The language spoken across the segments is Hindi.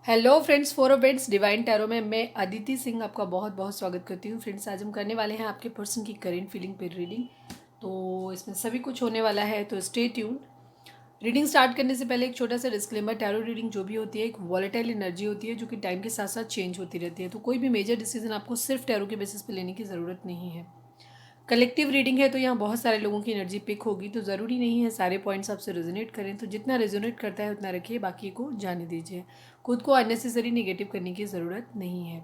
Hello friends, four of beds divine tarot में मैं अदिति सिंह आपका बहुत बहुत स्वागत करती हूँ। फ्रेंड्स, आज हम करने वाले हैं आपके पर्सन की करेंट फीलिंग पे रीडिंग। तो इसमें सभी कुछ होने वाला है, तो स्टे ट्यून। रीडिंग स्टार्ट करने से पहले एक छोटा सा डिस्क्लेमर, टैरो रीडिंग जो भी होती है एक वॉलेटाइल एनर्जी होती है जो कि टाइम के साथ साथ चेंज होती रहती है। तो कोई भी मेजर डिसीजन आपको सिर्फ टैरो के बेसिस पे लेने की ज़रूरत नहीं है। कलेक्टिव रीडिंग है तो यहाँ बहुत सारे लोगों की एनर्जी पिक होगी, तो ज़रूरी नहीं है सारे पॉइंट्स आपसे रेजोनेट करें। तो जितना रेजोनेट करता है उतना रखिए, बाकी को जाने दीजिए। खुद को अननेसेसरी निगेटिव करने की ज़रूरत नहीं है।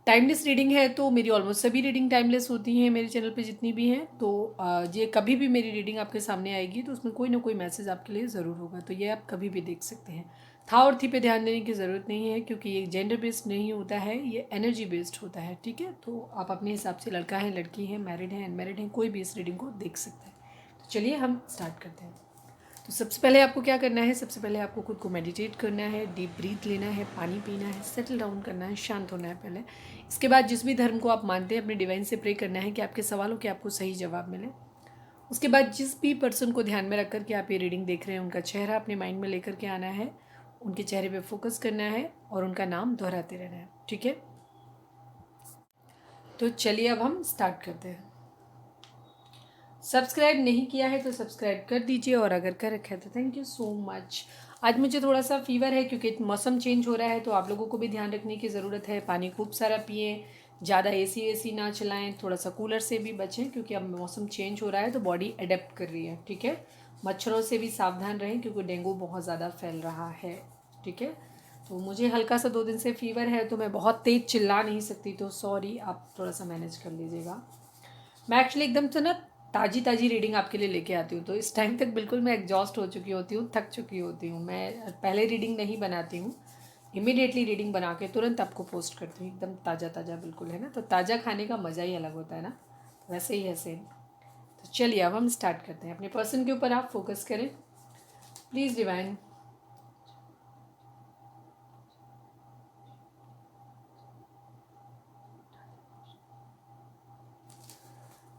टाइमलेस रीडिंग है तो मेरी ऑलमोस्ट सभी रीडिंग टाइमलेस होती हैं मेरे चैनल पे जितनी भी हैं। तो ये कभी भी मेरी रीडिंग आपके सामने आएगी तो उसमें कोई ना कोई मैसेज आपके लिए ज़रूर होगा, तो ये आप कभी भी देख सकते हैं। था और थी पे ध्यान देने की ज़रूरत नहीं है, क्योंकि ये जेंडर बेस्ड नहीं होता है, ये एनर्जी बेस्ड होता है। ठीक है, तो आप अपने हिसाब से लड़का है, लड़की है, मैरिड है, अनमैरिड है, कोई भी इस रीडिंग को देख सकता है। तो चलिए हम स्टार्ट करते हैं। तो सबसे पहले आपको क्या करना है, सबसे पहले आपको खुद को मेडिटेट करना है, डीप ब्रीथ लेना है, पानी पीना है, सेटल डाउन करना है, शांत होना है पहले। इसके बाद जिस भी धर्म को आप मानते हैं अपने डिवाइन से प्रे करना है कि आपके सवालों के आपको सही जवाब मिले। उसके बाद जिस भी पर्सन को ध्यान में रखकर के आप ये रीडिंग देख रहे हैं उनका चेहरा अपने माइंड में लेकर के आना है, उनके चेहरे पे फोकस करना है और उनका नाम दोहराते रहना है। ठीक है, तो चलिए अब हम स्टार्ट करते हैं। सब्सक्राइब नहीं किया है तो सब्सक्राइब कर दीजिए, और अगर कर रखा है तो थैंक यू सो मच। आज मुझे थोड़ा सा फीवर है क्योंकि मौसम चेंज हो रहा है, तो आप लोगों को भी ध्यान रखने की ज़रूरत है। पानी खूब सारा पिए, ज़्यादा एसी ना चलाएं, थोड़ा सा कूलर से भी बचें क्योंकि अब मौसम चेंज हो रहा है तो बॉडी अडेप्ट कर रही है। ठीक है, मच्छरों से भी सावधान रहें क्योंकि डेंगू बहुत ज़्यादा फैल रहा है। ठीक है, तो मुझे हल्का सा 2 दिन से फीवर है तो मैं बहुत तेज़ चिल्ला नहीं सकती, तो सॉरी, आप थोड़ा सा मैनेज कर लीजिएगा। मैं एक्चुअली एकदम से ना ताज़ी ताज़ी रीडिंग आपके लिए लेके आती हूँ, तो इस टाइम तक बिल्कुल मैं एग्जॉस्ट हो चुकी होती हूँ, थक चुकी होती हूँ। मैं पहले रीडिंग नहीं बनाती हूँ, इमिडिएटली रीडिंग बना के तुरंत आपको पोस्ट करती हूँ, एकदम ताज़ा ताज़ा बिल्कुल, है ना। तो ताज़ा खाने का मज़ा ही अलग होता है ना, वैसे ही है सेम। तो चलिए अब हम स्टार्ट करते हैं। अपने पर्सन के ऊपर आप फोकस करें प्लीज़ डिवाइन।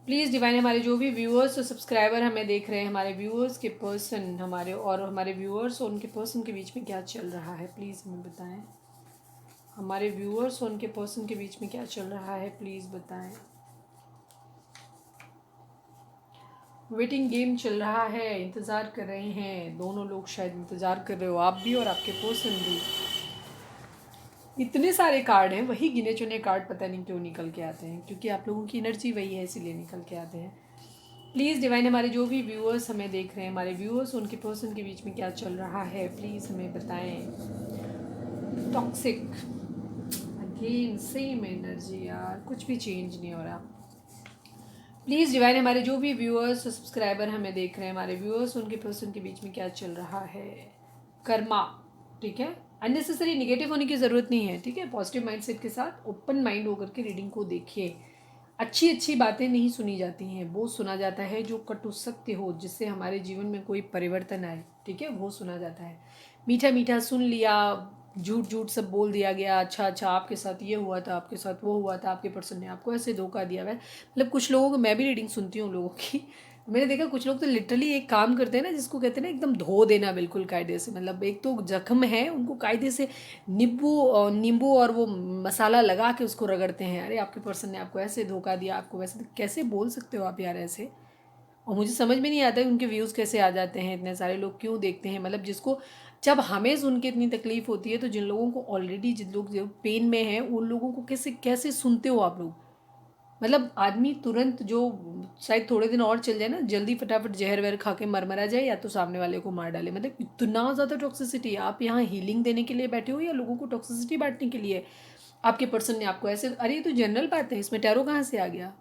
प्लीज़ डिवाइन, हमारे जो भी व्यूअर्स और सब्सक्राइबर हमें देख रहे हैं, हमारे व्यूअर्स के पर्सन हमारे व्यूअर्स और उनके पर्सन के बीच में क्या चल रहा है, प्लीज़ हमें बताएं। हमारे व्यूअर्स और उनके पर्सन के बीच में क्या चल रहा है, प्लीज़ बताएं। वेटिंग गेम चल रहा है, इंतज़ार कर रहे हैं दोनों लोग, शायद इंतज़ार कर रहे हो आप भी और आपके पर्सन भी। इतने सारे कार्ड हैं, वही गिने चुने कार्ड पता नहीं क्यों निकल के आते हैं, क्योंकि आप लोगों की एनर्जी वही है इसीलिए निकल के आते हैं। प्लीज़ डिवाइन, हमारे जो भी व्यूअर्स हमें देख रहे हैं, हमारे व्यूअर्स उनके पर्सन के बीच में क्या चल रहा है, प्लीज़ हमें बताएं। टॉक्सिक, अगेन सेम एनर्जी यार, कुछ भी चेंज नहीं हो रहा। प्लीज़ डिवाइन, हमारे जो भी व्यूअर्स और सब्सक्राइबर हमें देख रहे हैं, हमारे व्यूअर्स उनके पर्सन के बीच में क्या चल रहा है। कर्मा, ठीक है, अननेसेसरी निगेटिव होने की ज़रूरत नहीं है। ठीक है, पॉजिटिव माइंडसेट के साथ ओपन माइंड होकर के रीडिंग को देखिए। अच्छी अच्छी बातें नहीं सुनी जाती हैं, वो सुना जाता है जो कटु सत्य हो, जिससे हमारे जीवन में कोई परिवर्तन आए। ठीक है, वो सुना जाता है। मीठा मीठा सुन लिया, झूठ झूठ सब बोल दिया गया, अच्छा अच्छा आपके साथ ये हुआ था, आपके साथ वो हुआ था, आपके पर्सन ने आपको ऐसे धोखा दिया हुआ है। मतलब कुछ लोगों को, मैं भी रीडिंग सुनती हूँ लोगों की, मैंने देखा कुछ लोग तो लिटरली एक काम करते हैं ना जिसको कहते हैं ना एकदम धो देना बिल्कुल कायदे से। मतलब एक तो जख्म है, उनको कायदे से नींबू और वो मसाला लगा के उसको रगड़ते हैं। अरे आपके पर्सन ने आपको ऐसे धोखा दिया, आपको वैसे, कैसे बोल सकते हो आप यार ऐसे। और मुझे समझ में नहीं आता है उनके व्यूज़ कैसे आ जाते हैं, इतने सारे लोग क्यों देखते हैं। मतलब जिसको, जब हमें सुन के इतनी तकलीफ होती है तो जिन लोगों को ऑलरेडी, जिन लोग जो पेन में हैं, उन लोगों को कैसे कैसे सुनते हो आप लोग। मतलब आदमी तुरंत जो शायद थोड़े दिन और चल जाए ना, जल्दी फटाफट जहर वहर खा के मर जाए, या तो सामने वाले को मार डाले। मतलब इतना ज़्यादा टॉक्सिसिटी। आप यहाँ हीलिंग देने के लिए बैठे हो या लोगों को टॉक्सिसिटी बांटने के लिए। आपके पर्सन ने आपको ऐसे, अरे ये तो जनरल बात है, इसमें टैरो कहाँ से आ गया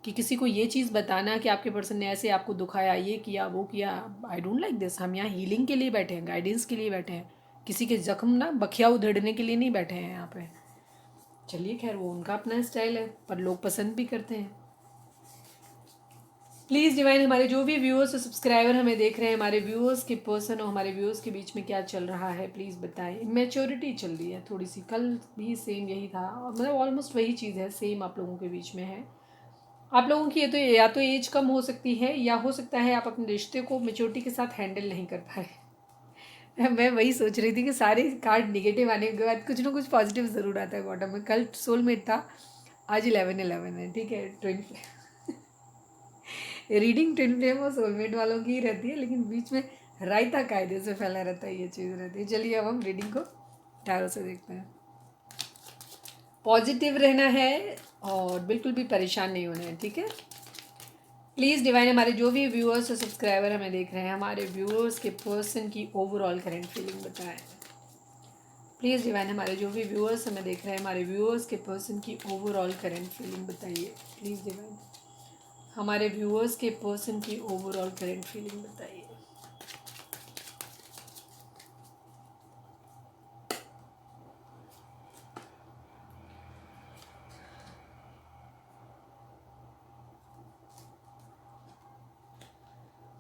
कि किसी को ये चीज़ बताना कि आपके पर्सन ने ऐसे आपको दुखाया, ये किया वो किया। I don't like this. हम यहाँ हीलिंग के लिए बैठे हैं, गाइडेंस के लिए बैठे हैं, किसी के जख्म ना बखिया उधेड़ने के लिए नहीं बैठे हैं यहाँ पे। चलिए खैर, वो उनका अपना स्टाइल है, पर लोग पसंद भी करते हैं। प्लीज़ डिवाइन, हमारे जो भी व्यूअर्स और सब्सक्राइबर हमें देख रहे हैं, हमारे व्यूअर्स के पर्सन और हमारे व्यूअर्स के बीच में क्या चल रहा है, प्लीज़ बताएं। मैच्योरिटी चल रही है थोड़ी सी, कल भी सेम यही था, और मतलब ऑलमोस्ट वही चीज़ है, सेम आप लोगों के बीच में है। आप लोगों की ये तो, या तो एज कम हो सकती है, या हो सकता है आप अपने रिश्ते को मेच्योरिटी के साथ हैंडल नहीं कर पाए। मैं वही सोच रही थी कि सारे कार्ड निगेटिव आने के बाद कुछ ना कुछ पॉजिटिव ज़रूर आता है बॉटम में। कल सोलमेट था, आज 11/11 है, ठीक है। ट्विन रीडिंग ट्विन फ्लेम और सोलमेट वालों की ही रहती है, लेकिन बीच में रायता कायदे से फैला रहता है, ये चीज़ रहती है। चलिए अब हम रीडिंग को टैरो से देखते हैं। पॉजिटिव रहना है और बिल्कुल भी परेशान नहीं होना है, ठीक है। प्लीज़ डिवाइन, हमारे जो भी व्यूअर्स और सब्सक्राइबर हमें देख रहे हैं, हमारे व्यूअर्स के पर्सन की ओवरऑल करंट फीलिंग बताएं। प्लीज़ डिवाइन, हमारे जो भी व्यूअर्स हमें देख रहे हैं, हमारे व्यूअर्स के पर्सन की ओवरऑल करंट फीलिंग बताइए। प्लीज़ डिवाइन, हमारे व्यूअर्स के पर्सन की ओवरऑल करंट फीलिंग बताइए।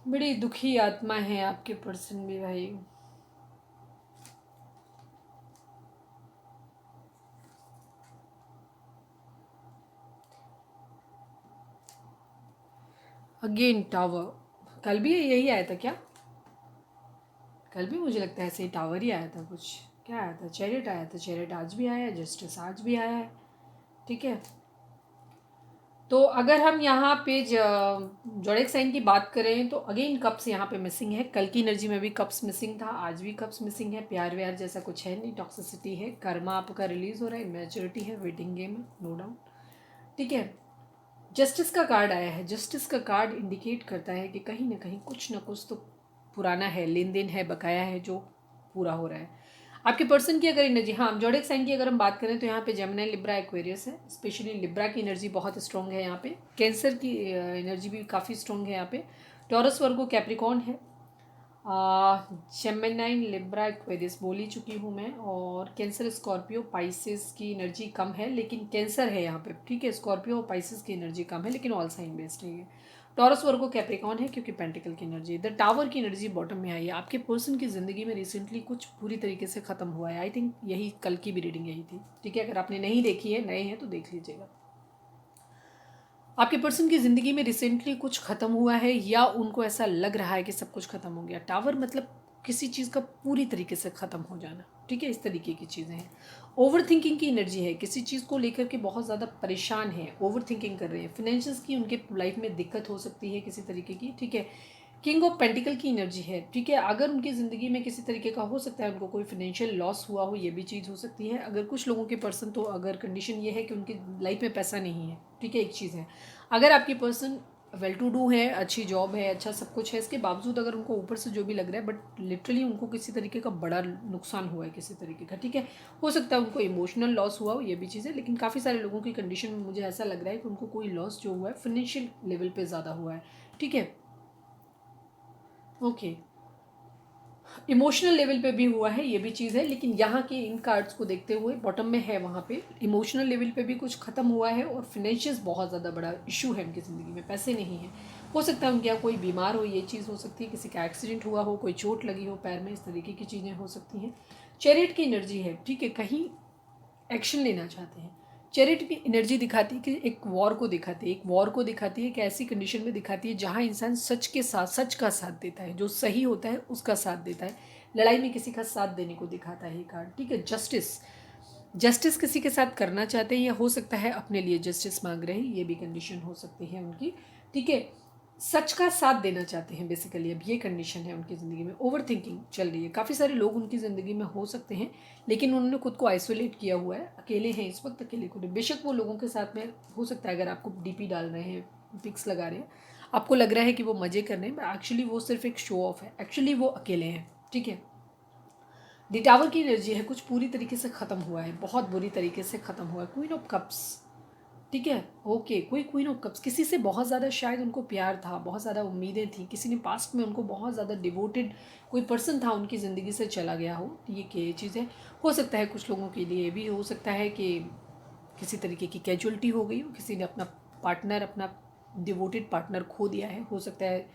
बड़ी दुखी आत्मा है आपके पर्सन भी भाई। अगेन टावर, कल भी यही आया था क्या? कल भी मुझे लगता है ऐसे ही टावर ही आया था कुछ। क्या आया था? चैरिट आया था। चैरिट आज भी आया है, जस्टिस आज भी आया है, ठीक है। तो अगर हम यहाँ पे जोडिक साइन की बात करें तो अगेन कप्स यहाँ पे मिसिंग है। कल की एनर्जी में भी कप्स मिसिंग था, आज भी कप्स मिसिंग है। प्यार व्यार जैसा कुछ है नहीं, टॉक्सिसिटी है, कर्मा आपका रिलीज हो रहा है, मैच्योरिटी है, वेटिंग गेम है, नो डाउट, ठीक है। जस्टिस का कार्ड आया है। जस्टिस का कार्ड इंडिकेट करता है कि कहीं ना कुछ तो पुराना है, लेन देन है, बकाया है जो पूरा हो रहा है। आपके पर्सन की अगर एनर्जी, हाँ जोडिक साइन की अगर हम बात करें तो यहाँ पे जेमिनी, लिब्रा, एक्वेरियस है। स्पेशली लिब्रा की एनर्जी बहुत स्ट्रॉन्ग है यहाँ पे। कैंसर की एनर्जी भी काफ़ी स्ट्रॉन्ग है यहाँ पे। टॉरस, वर्गो, कैप्रिकॉर्न है। जेमिनी, लिब्रा, एक्वेरियस बोल ही चुकी हूँ मैं। और कैंसर, स्कॉर्पियो, पाइसेस की एनर्जी कम है, लेकिन कैंसर है यहाँ पे, ठीक है। स्कॉर्पियो और पाइसेस की एनर्जी कम है, लेकिन ऑल साइन बेस्ड है ये। टॉरस, वर्गो, कैप्रिकॉर्न है क्योंकि पेंटिकल की एनर्जी। द टावर की एनर्जी बॉटम में आई है। आपके पर्सन की ज़िंदगी में रिसेंटली कुछ पूरी तरीके से ख़त्म हुआ है। आई थिंक यही कल की भी रीडिंग यही थी, ठीक है। अगर आपने नहीं देखी है, नए हैं तो देख लीजिएगा। आपके पर्सन की ज़िंदगी में रिसेंटली कुछ ख़त्म हुआ है या उनको ऐसा लग रहा है कि सब कुछ ख़त्म हो गया। टावर मतलब किसी चीज़ का पूरी तरीके से ख़त्म हो जाना, ठीक है। इस तरीके की चीज़ें हैं। ओवर थिंकिंग की एनर्जी है, किसी चीज़ को लेकर के बहुत ज़्यादा परेशान है, ओवर थिंकिंग कर रहे हैं। फिनेंशियल्स की उनके लाइफ में दिक्कत हो सकती है किसी तरीके की, ठीक है। किंग ऑफ पेंटिकल की एनर्जी है, ठीक है। अगर उनकी ज़िंदगी में किसी तरीके का हो सकता है उनको कोई फिनेंशियल लॉस हुआ हो, ये भी चीज़ हो सकती है। अगर कुछ लोगों के पर्सन, तो अगर कंडीशन ये है कि उनकी लाइफ में पैसा नहीं है, ठीक है, एक चीज़ है। अगर आपकी पर्सन वेल टू डू है, अच्छी जॉब है, अच्छा सब कुछ है, इसके बावजूद अगर उनको ऊपर से जो भी लग रहा है, बट लिटरली उनको किसी तरीके का बड़ा नुकसान हुआ है किसी तरीके का, ठीक है। हो सकता है उनको इमोशनल लॉस हुआ हो, ये भी चीज़ है। लेकिन काफ़ी सारे लोगों की कंडीशन में मुझे ऐसा लग रहा है कि उनको कोई लॉस जो हुआ है फिनेंशियल लेवल पे ज़्यादा हुआ है, ठीक है। ओके, इमोशनल लेवल पे भी हुआ है, ये भी चीज़ है। लेकिन यहाँ के इन कार्ड्स को देखते हुए बॉटम में है, वहाँ पे इमोशनल लेवल पे भी कुछ ख़त्म हुआ है और फिनेंशियल्स बहुत ज़्यादा बड़ा इशू है उनकी ज़िंदगी में, पैसे नहीं है। हो सकता है उनके यहाँ कोई बीमार हो, ये चीज़ हो सकती है, किसी का एक्सीडेंट हुआ हो, कोई चोट लगी हो पैर में, इस तरीके की चीज़ें हो सकती हैं। चैरिट की एनर्जी है, ठीक है, कहीं एक्शन लेना चाहते हैं। चैरिट की एनर्जी दिखाती है कि एक वॉर को दिखाती है, एक वॉर को दिखाती है कि ऐसी कंडीशन में दिखाती है जहाँ इंसान सच के साथ, सच का साथ देता है, जो सही होता है उसका साथ देता है। लड़ाई में किसी का साथ देने को दिखाता है ये कार्ड, ठीक है। जस्टिस, जस्टिस किसी के साथ करना चाहते हैं या हो सकता है अपने लिए जस्टिस मांग रहे हैं, ये भी कंडीशन हो सकती है उनकी, ठीक है। सच का साथ देना चाहते हैं बेसिकली, अब ये कंडीशन है उनकी ज़िंदगी में। ओवर थिंकिंग चल रही है, काफ़ी सारे लोग उनकी ज़िंदगी में हो सकते हैं, लेकिन उन्होंने खुद को आइसोलेट किया हुआ है, अकेले हैं इस वक्त, अकेले खुद। बेशक वो लोगों के साथ में हो सकता है, अगर आपको डीपी डाल रहे हैं, पिक्स लगा रहे हैं, आपको लग रहा है कि वो मज़े कर रहे हैं, बट एक्चुअली वो सिर्फ एक शो ऑफ है, एक्चुअली वो अकेले हैं, ठीक है। दी टावर की एनर्जी है, कुछ पूरी तरीके से ख़त्म हुआ है, बहुत बुरी तरीके से ख़त्म हुआ है। क्वीन ऑफ कप्स, ठीक है, ओके। कोई क्वीन ऑफ कप्स, किसी से बहुत ज़्यादा शायद उनको प्यार था, बहुत ज़्यादा उम्मीदें थी, किसी ने पास्ट में उनको बहुत ज़्यादा डिवोटेड कोई पर्सन था, उनकी ज़िंदगी से चला गया हो, ये चीज़ें हो सकता है। कुछ लोगों के लिए भी हो सकता है कि किसी तरीके की कैजुअलिटी हो गई हो, किसी ने अपना पार्टनर, अपना डिवोटेड पार्टनर खो दिया है, हो सकता है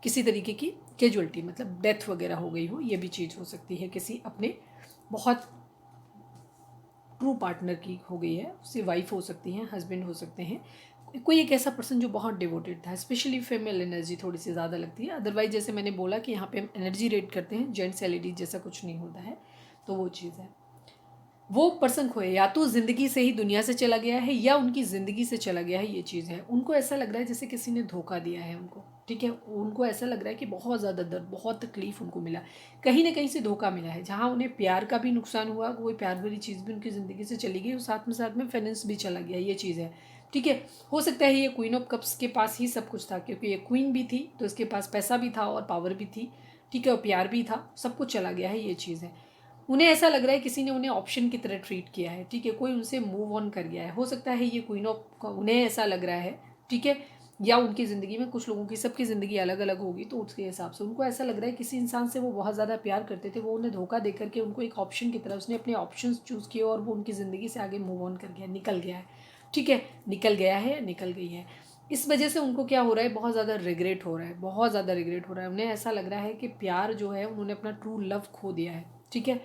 किसी तरीके की कैजुअलिटी मतलब डेथ वगैरह हो गई हो, ये भी चीज़ हो सकती है। किसी अपने बहुत ट्रू पार्टनर की हो गई है, उससे वाइफ हो सकती हैं, हस्बैंड हो सकते हैं, कोई एक ऐसा पर्सन जो बहुत डिवोटेड था, स्पेशली फीमेल एनर्जी थोड़ी सी ज़्यादा लगती है। अदरवाइज जैसे मैंने बोला कि यहाँ पे हम एनर्जी रेट करते हैं, जेंट्स एलईडी जैसा कुछ नहीं होता है, तो वो चीज़ है। वो पर्सन खोए, या तो ज़िंदगी से ही दुनिया से चला गया है या उनकी ज़िंदगी से चला गया है, ये चीज़ है। उनको ऐसा लग रहा है जैसे किसी ने धोखा दिया है उनको, ठीक है। उनको ऐसा लग रहा है कि बहुत ज़्यादा दर्द, बहुत तकलीफ़ उनको मिला, कहीं ना कहीं से धोखा मिला है। जहाँ उन्हें प्यार का भी नुकसान हुआ, कोई प्यार भरी चीज़ भी उनकी ज़िंदगी से चली गई, और साथ में फाइनेंस भी चला गया, ये चीज़ है, ठीक है। हो सकता है ये क्वीन ऑफ कप्स के पास ही सब कुछ था, क्योंकि ये क्वीन भी थी तो इसके पास पैसा भी था और पावर भी थी, ठीक है, और प्यार भी था, सब कुछ चला गया है, ये चीज़ है। उन्हें ऐसा लग रहा है किसी ने उन्हें ऑप्शन की तरह ट्रीट किया है, ठीक है, कोई उनसे मूव ऑन कर गया है। हो सकता है ये क्वीन ऑफ, उन्हें ऐसा लग रहा है, ठीक है, या उनकी ज़िंदगी में कुछ लोगों की, सबकी ज़िंदगी अलग अलग होगी, तो उसके हिसाब से उनको ऐसा लग रहा है किसी इंसान से वो बहुत ज़्यादा प्यार करते थे, वो उन्हें धोखा दे करके उनको एक ऑप्शन की तरह, उसने अपने ऑप्शन चूज़ किए और वो उनकी ज़िंदगी से आगे मूव ऑन कर गया, निकल गया है, ठीक है, निकल गया है या निकल गई है। इस वजह से उनको क्या हो रहा है, बहुत ज़्यादा रिग्रेट हो रहा है, बहुत ज़्यादा रिग्रेट हो रहा है। उन्हें ऐसा लग रहा है कि प्यार जो है, उन्होंने अपना ट्रू लव खो दिया है, ठीक है,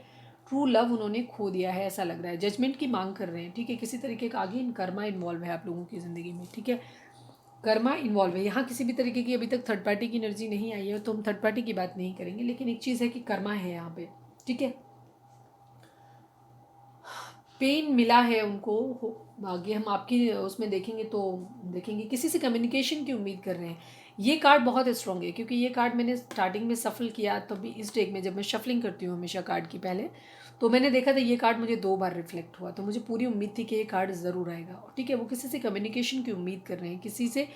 ट्रू लव उन्होंने खो दिया है, ऐसा लग रहा है। जजमेंट की मांग कर रहे हैं, ठीक है, किसी तरीके का आगे इन कर्मा इन्वॉल्व है आप लोगों की ज़िंदगी में, ठीक है, कर्मा इन्वॉल्व है। यहाँ किसी भी तरीके की अभी तक थर्ड पार्टी की एनर्जी नहीं आई है, तो हम थर्ड पार्टी की बात नहीं करेंगे, लेकिन एक चीज़ है कि कर्मा है यहाँ पे, ठीक है। पेन मिला है उनको, आगे हम आपकी उसमें देखेंगे तो देखेंगे किसी से कम्युनिकेशन की उम्मीद कर रहे हैं। ये कार्ड बहुत स्ट्रॉन्ग है, क्योंकि ये कार्ड मैंने स्टार्टिंग में सफल किया, तभी इस डेक में जब मैं शफलिंग करती हूँ हमेशा कार्ड की पहले, तो मैंने देखा था ये कार्ड मुझे 2 बार रिफ्लेक्ट हुआ, तो मुझे पूरी उम्मीद थी कि ये कार्ड ज़रूर आएगा, ठीक है। वो किसी से कम्युनिकेशन की उम्मीद कर रहे हैं, किसी से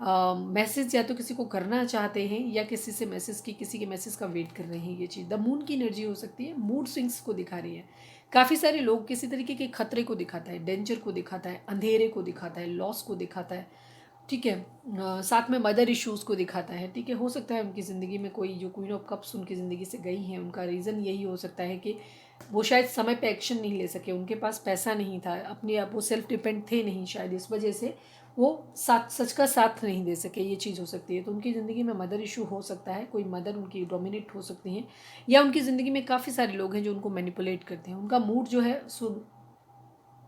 मैसेज या तो किसी को करना चाहते हैं, या किसी से मैसेज की, किसी के मैसेज का वेट कर रहे हैं, ये चीज़ द मून की एनर्जी हो सकती है, मूड स्विंग्स को दिखा रही है। काफ़ी सारे लोग किसी तरीके के खतरे को दिखाता है, डेंजर को दिखाता है, अंधेरे को दिखाता है, लॉस को दिखाता है, ठीक है, साथ में मदर इश्यूज़ को दिखाता है, ठीक है। हो सकता है उनकी ज़िंदगी में कोई, जो क्वीन ऑफ कप्स उनकी ज़िंदगी से गई हैं, उनका रीज़न यही हो सकता है कि वो शायद समय पे एक्शन नहीं ले सके, उनके पास पैसा नहीं था, अपने आप वो सेल्फ डिपेंड थे नहीं, शायद इस वजह से वो साथ, सच का साथ नहीं दे सके, ये चीज़ हो सकती है। तो उनकी ज़िंदगी में मदर इशू हो सकता है, कोई मदर उनकी डोमिनेट हो सकती हैं, या उनकी ज़िंदगी में काफ़ी सारे लोग हैं जो उनको मैनिपुलेट करते हैं। उनका मूड जो है सो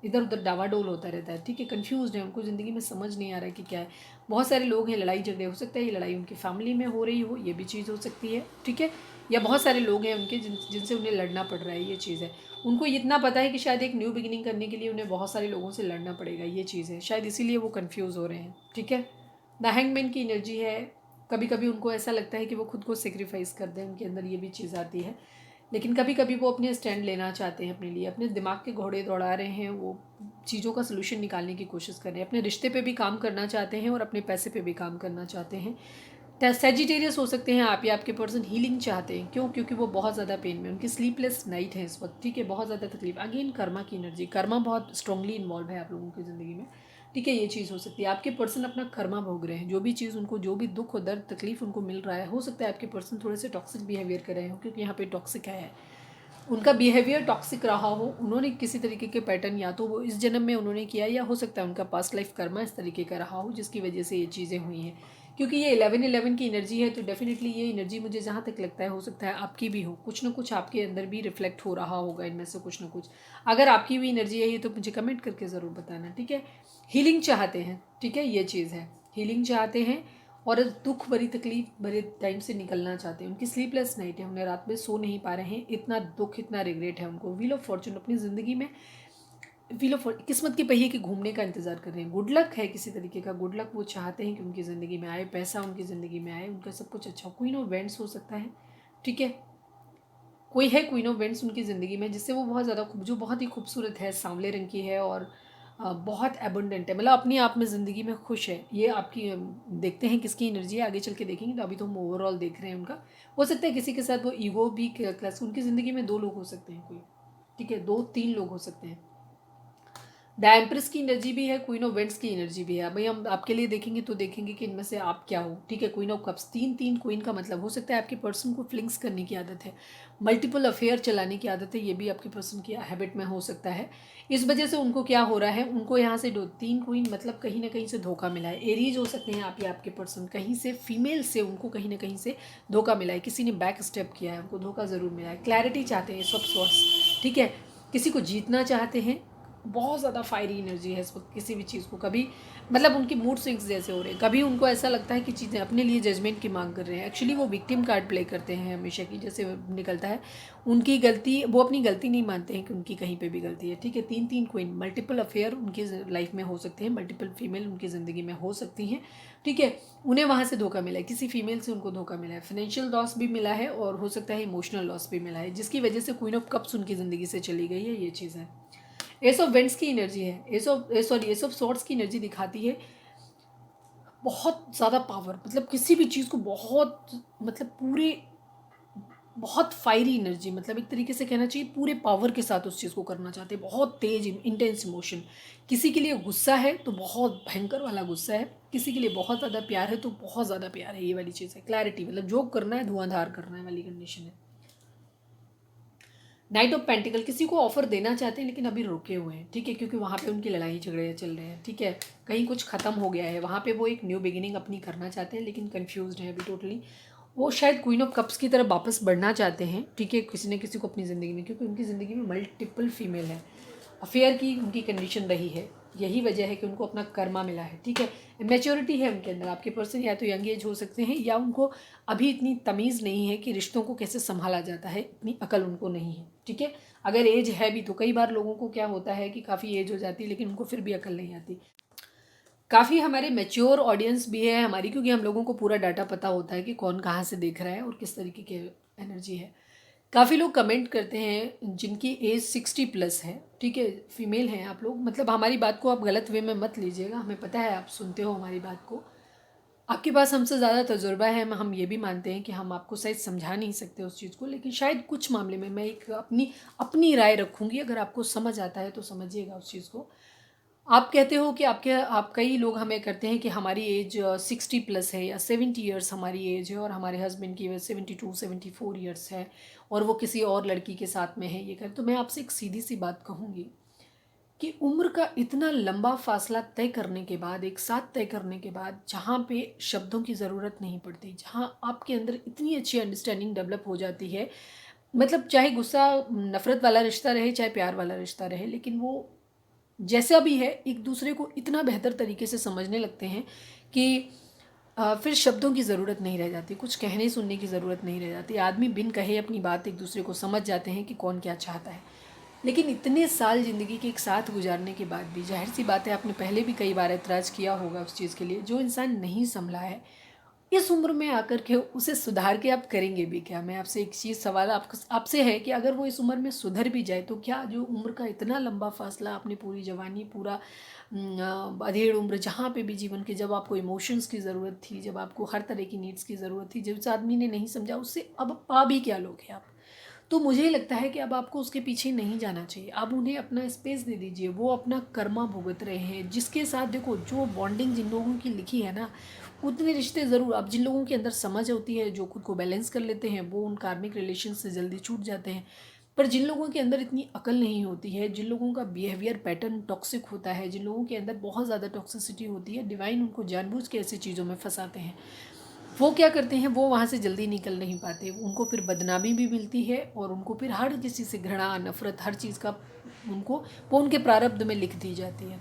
इधर उधर डावाडोल होता रहता है, ठीक है, कंफ्यूज है, उनको ज़िंदगी में समझ नहीं आ रहा है कि क्या है। बहुत सारे लोग हैं, लड़ाई झगड़े हो सकता है, ये लड़ाई उनकी फैमिली में हो रही हो, ये भी चीज़ हो सकती है, ठीक है, या बहुत सारे लोग हैं उनके जिनसे उन्हें लड़ना पड़ रहा है, ये चीज़ है। उनको इतना पता है कि शायद एक न्यू बिगिनिंग करने के लिए उन्हें बहुत सारे लोगों से लड़ना पड़ेगा, ये चीज़ है, शायद इसीलिए वो कन्फ्यूज़ हो रहे हैं, ठीक है। द हैंगमैन की एनर्जी है, कभी कभी उनको ऐसा लगता है कि वो खुद को सेक्रीफाइस कर दें, उनके अंदर ये भी चीज़ आती है। लेकिन कभी कभी वो अपने स्टैंड लेना चाहते हैं अपने लिए, अपने दिमाग के घोड़े दौड़ा रहे हैं, वो चीज़ों का सलूशन निकालने की कोशिश कर रहे हैं, अपने रिश्ते पे भी काम करना चाहते हैं और अपने पैसे पे भी काम करना चाहते हैं। सेजिटेरियस हो सकते हैं आप, या आपके पर्सन हीलिंग चाहते हैं, क्यों, क्योंकि वो बहुत ज़्यादा पेन में, उनकी स्लीपलेस नाइट है इस वक्त, ठीक है, बहुत ज़्यादा तकलीफ। अगेन कर्मा की एनर्जी, कर्मा बहुत स्ट्रांगली इन्वॉल्व है आप लोगों की ज़िंदगी में, ठीक है, ये चीज़ हो सकती है। आपके पर्सन अपना कर्मा भोग रहे हैं, जो भी चीज़ उनको, जो भी दुख और दर्द तकलीफ उनको मिल रहा है, हो सकता है आपके पर्सन थोड़े से टॉक्सिक बिहेवियर कर रहे हो, क्योंकि यहाँ पे टॉक्सिक है, उनका बिहेवियर टॉक्सिक रहा हो, उन्होंने किसी तरीके के पैटर्न या तो वो इस जन्म में उन्होंने किया, या हो सकता है उनका पास्ट लाइफ कर्मा इस तरीके का रहा हो, जिसकी वजह से ये चीज़ें हुई हैं। क्योंकि ये 11-11 की एनर्जी है, तो डेफिनेटली ये एनर्जी मुझे जहाँ तक लगता है, हो सकता है आपकी भी हो, कुछ ना कुछ आपके अंदर भी रिफ्लेक्ट हो रहा होगा इनमें से कुछ ना कुछ। अगर आपकी भी एनर्जी है ये, तो मुझे कमेंट करके ज़रूर बताना, ठीक है। हीलिंग चाहते हैं, ठीक है, ये चीज़ है, हीलिंग चाहते हैं, और दुख भरी तकलीफ भरे टाइम से निकलना चाहते हैं। उनकी स्लीपलेस नाइट है, उन्हें रात में सो नहीं पा रहे हैं, इतना दुख, इतना रिग्रेट है उनको। व्हील ऑफ फॉर्चून अपनी ज़िंदगी में, व्हील ऑफ किस्मत के पहिए के घूमने का इंतजार कर रहे हैं, गुड लक है किसी तरीके का, गुड लक वो चाहते हैं कि उनकी ज़िंदगी में आए, पैसा उनकी ज़िंदगी में आए, उनका सब कुछ अच्छा हो। क्वीन ऑफ वेंट्स हो सकता है, ठीक है, कोई है क्वीन ऑफ वेंट्स उनकी ज़िंदगी में, जिससे वो बहुत ज़्यादा जो बहुत ही खूबसूरत है, सांवले रंग की है, और बहुत एबंडेंट है, मतलब अपने आप में ज़िंदगी में खुश है। ये आपकी देखते हैं किसकी एनर्जी है, आगे चल के देखेंगे, तो अभी तो हम ओवरऑल देख रहे हैं उनका। हो सकता है किसी के साथ वो ईगो भी क्लास, उनकी ज़िंदगी में 2 लोग हो सकते हैं कोई, ठीक है, 2-3 लोग हो सकते हैं। द एम्प्रेस की एनर्जी भी है, क्वीन ऑफ वेंट्स की एनर्जी भी है। भाई हम आपके लिए देखेंगे तो देखेंगे कि इनमें से आप क्या हो, ठीक है। क्वीन ऑफ कप्स, 3-3 क्वीन का मतलब हो सकता है आपके पर्सन को फ्लिंग्स करने की आदत है, मल्टीपल अफेयर चलाने की आदत है, ये भी आपके पर्सन की हैबिट में हो सकता है। इस वजह से उनको क्या हो रहा है, उनको यहाँ से 3 क्वीन मतलब कहीं ना कहीं से धोखा मिला है। एरीज हो सकते हैं आप या आपके पर्सन, कहीं से फीमेल से उनको कहीं ना कहीं से धोखा मिला है, किसी ने बैक स्टेप किया है, उनको धोखा ज़रूर मिला है। क्लैरिटी चाहते हैं सब सोर्स, ठीक है, किसी को जीतना चाहते हैं, बहुत ज़्यादा फायरी एनर्जी है इस वक्त किसी भी चीज़ को, कभी मतलब उनकी मूड स्विंग्स जैसे हो रहे हैं, कभी उनको ऐसा लगता है कि चीज़ें अपने लिए जजमेंट की मांग कर रहे हैं। एक्चुअली वो विक्टिम कार्ड प्ले करते हैं हमेशा की, जैसे निकलता है उनकी गलती, वो अपनी गलती नहीं मानते हैं कि उनकी कहीं पे भी गलती है। ठीक है, 3 क्वीन, मल्टीपल अफेयर उनकी लाइफ में हो सकते हैं, मल्टीपल फीमेल उनकी ज़िंदगी में हो सकती हैं। ठीक है, उन्हें वहाँ से धोखा मिला है, किसी फीमेल से उनको धोखा मिला है, फाइनेंशियल लॉस भी मिला है और हो सकता है इमोशनल लॉस भी मिला है, जिसकी वजह से क्वीन ऑफ कप्स उनकी ज़िंदगी से चली गई है। ये चीज़ है। एस ऑफ वेंट्स की एनर्जी है, एस ऑफ सॉर्ड्स की एनर्जी दिखाती है बहुत ज़्यादा पावर, मतलब किसी भी चीज़ को बहुत, मतलब पूरे, बहुत फायरी एनर्जी, मतलब एक तरीके से कहना चाहिए पूरे पावर के साथ उस चीज़ को करना चाहते हैं, बहुत तेज इंटेंस इमोशन। किसी के लिए गुस्सा है तो बहुत भयंकर वाला गुस्सा है, किसी के लिए बहुत ज़्यादा प्यार है तो बहुत ज़्यादा प्यार है, ये वाली चीज़ है। क्लैरिटी, मतलब जो करना है धुआंधार करना है वाली कंडीशन है। नाइट ऑफ पेंटिकल, किसी को ऑफर देना चाहते हैं लेकिन अभी रुके हुए हैं। ठीक है, क्योंकि वहाँ पे उनकी लड़ाई झगड़े चल रहे हैं। ठीक है, कहीं कुछ ख़त्म हो गया है, वहाँ पे वो एक न्यू बिगिनिंग अपनी करना चाहते हैं लेकिन कंफ्यूज्ड है अभी टोटली। वो शायद क्वीन ऑफ कप्स की तरफ वापस बढ़ना चाहते हैं। ठीक है, किसी न किसी को अपनी ज़िंदगी में, क्योंकि उनकी ज़िंदगी में मल्टीपल फीमेल है, अफेयर की उनकी कंडीशन रही है, यही वजह है कि उनको अपना कर्मा मिला है। ठीक है, मैच्योरिटी है उनके अंदर। आपके पर्सन या तो यंग एज हो सकते हैं या उनको अभी इतनी तमीज़ नहीं है कि रिश्तों को कैसे संभाला जाता है, इतनी अकल उनको नहीं है। ठीक है, अगर एज है भी तो कई बार लोगों को क्या होता है कि काफ़ी एज हो जाती है लेकिन उनको फिर भी अकल नहीं आती। काफ़ी हमारे मैच्योर ऑडियंस भी है हमारी, क्योंकि हम लोगों को पूरा डाटा पता होता है कि कौन कहाँ से देख रहा है और किस तरीके की एनर्जी है। काफ़ी लोग कमेंट करते हैं जिनकी एज 60+ है। ठीक है, फीमेल हैं आप लोग, मतलब हमारी बात को आप गलत वे में मत लीजिएगा, हमें पता है आप सुनते हो हमारी बात को, आपके पास हमसे ज़्यादा तजुर्बा है। हम ये भी मानते हैं कि हम आपको सही समझा नहीं सकते उस चीज़ को, लेकिन शायद कुछ मामले में मैं एक अपनी राय रखूँगी, अगर आपको समझ आता है तो समझिएगा उस चीज़ को। आप कहते हो कि आप कई लोग हमें करते हैं कि हमारी एज 60+ है या 70 ईयर्स हमारी एज है और हमारे हस्बैंड की एज 72-74 ईयर्स है और वो किसी और लड़की के साथ में है, ये कर। तो मैं आपसे एक सीधी सी बात कहूँगी कि उम्र का इतना लंबा फासला तय करने के बाद, एक साथ तय करने के बाद, जहाँ पे शब्दों की ज़रूरत नहीं पड़ती, जहाँ आपके अंदर इतनी अच्छी अंडरस्टैंडिंग डेवलप हो जाती है, मतलब चाहे गुस्सा नफ़रत वाला रिश्ता रहे, चाहे प्यार वाला रिश्ता रहे, लेकिन वो जैसा भी है एक दूसरे को इतना बेहतर तरीके से समझने लगते हैं कि फिर शब्दों की ज़रूरत नहीं रह जाती, कुछ कहने सुनने की ज़रूरत नहीं रह जाती। आदमी बिन कहे अपनी बात एक दूसरे को समझ जाते हैं कि कौन क्या चाहता है। लेकिन इतने साल ज़िंदगी के एक साथ गुजारने के बाद भी, जाहिर सी बात है आपने पहले भी कई बार ऐतराज़ किया होगा उस चीज़ के लिए, जो इंसान नहीं संभला है इस उम्र में आकर के उसे सुधार के आप करेंगे भी क्या? मैं आपसे एक चीज़ सवाल आपसे है कि अगर वो इस उम्र में सुधर भी जाए तो क्या जो उम्र का इतना लंबा फासला, आपने पूरी जवानी, पूरा अधेड़ उम्र, जहाँ पे भी जीवन के, जब आपको इमोशंस की ज़रूरत थी, जब आपको हर तरह की नीड्स की ज़रूरत थी, जब उस आदमी ने नहीं समझा, उससे अब पा भी क्या लोगे आप? तो मुझे लगता है कि अब आपको उसके पीछे नहीं जाना चाहिए। अब उन्हें अपना स्पेस दे दीजिए, वो अपना कर्मा भुगत रहे हैं, जिसके साथ देखो जो बॉन्डिंग जिन लोगों की लिखी है ना, उतने रिश्ते ज़रूर, अब जिन लोगों के अंदर समझ होती है, जो खुद को बैलेंस कर लेते हैं, वो उन कार्मिक रिलेशन से जल्दी छूट जाते हैं। पर जिन लोगों के अंदर इतनी अकल नहीं होती है, जिन लोगों का बिहेवियर पैटर्न टॉक्सिक होता है, जिन लोगों के अंदर बहुत ज़्यादा टॉक्सिसिटी होती है, डिवाइन उनको जानबूझ के ऐसी चीज़ों में फंसाते हैं। वो क्या करते हैं, वो वहाँ से जल्दी निकल नहीं पाते, उनको फिर बदनामी भी मिलती है और उनको फिर हर किसी से घृणा, नफ़रत, हर चीज़ का उनको, वो उनके प्रारब्ध में लिख दी जाती है।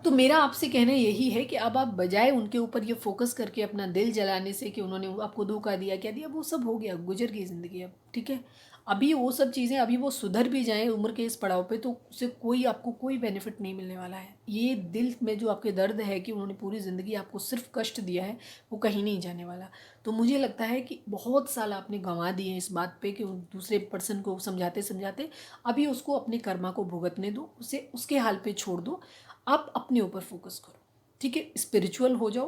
तो मेरा आपसे कहना यही है कि अब आप बजाय उनके ऊपर ये फोकस करके अपना दिल जलाने से कि उन्होंने आपको धोखा दिया, क्या दिया, वो सब हो गया, गुजर गई ज़िंदगी अब। ठीक है, अभी वो सब चीज़ें, अभी वो सुधर भी जाएँ उम्र के इस पड़ाव पे तो उससे कोई आपको कोई बेनिफिट नहीं मिलने वाला है। ये दिल में जो आपके दर्द है कि उन्होंने पूरी ज़िंदगी आपको सिर्फ कष्ट दिया है, वो कहीं नहीं जाने वाला। तो मुझे लगता है कि बहुत साल आपने गंवा दिए इस बात पे कि दूसरे पर्सन को समझाते समझाते, अभी उसको अपने कर्मा को भुगतने दो, उसे उसके हाल पे छोड़ दो, आप अपने ऊपर फोकस करो। ठीक है, स्पिरिचुअल हो जाओ।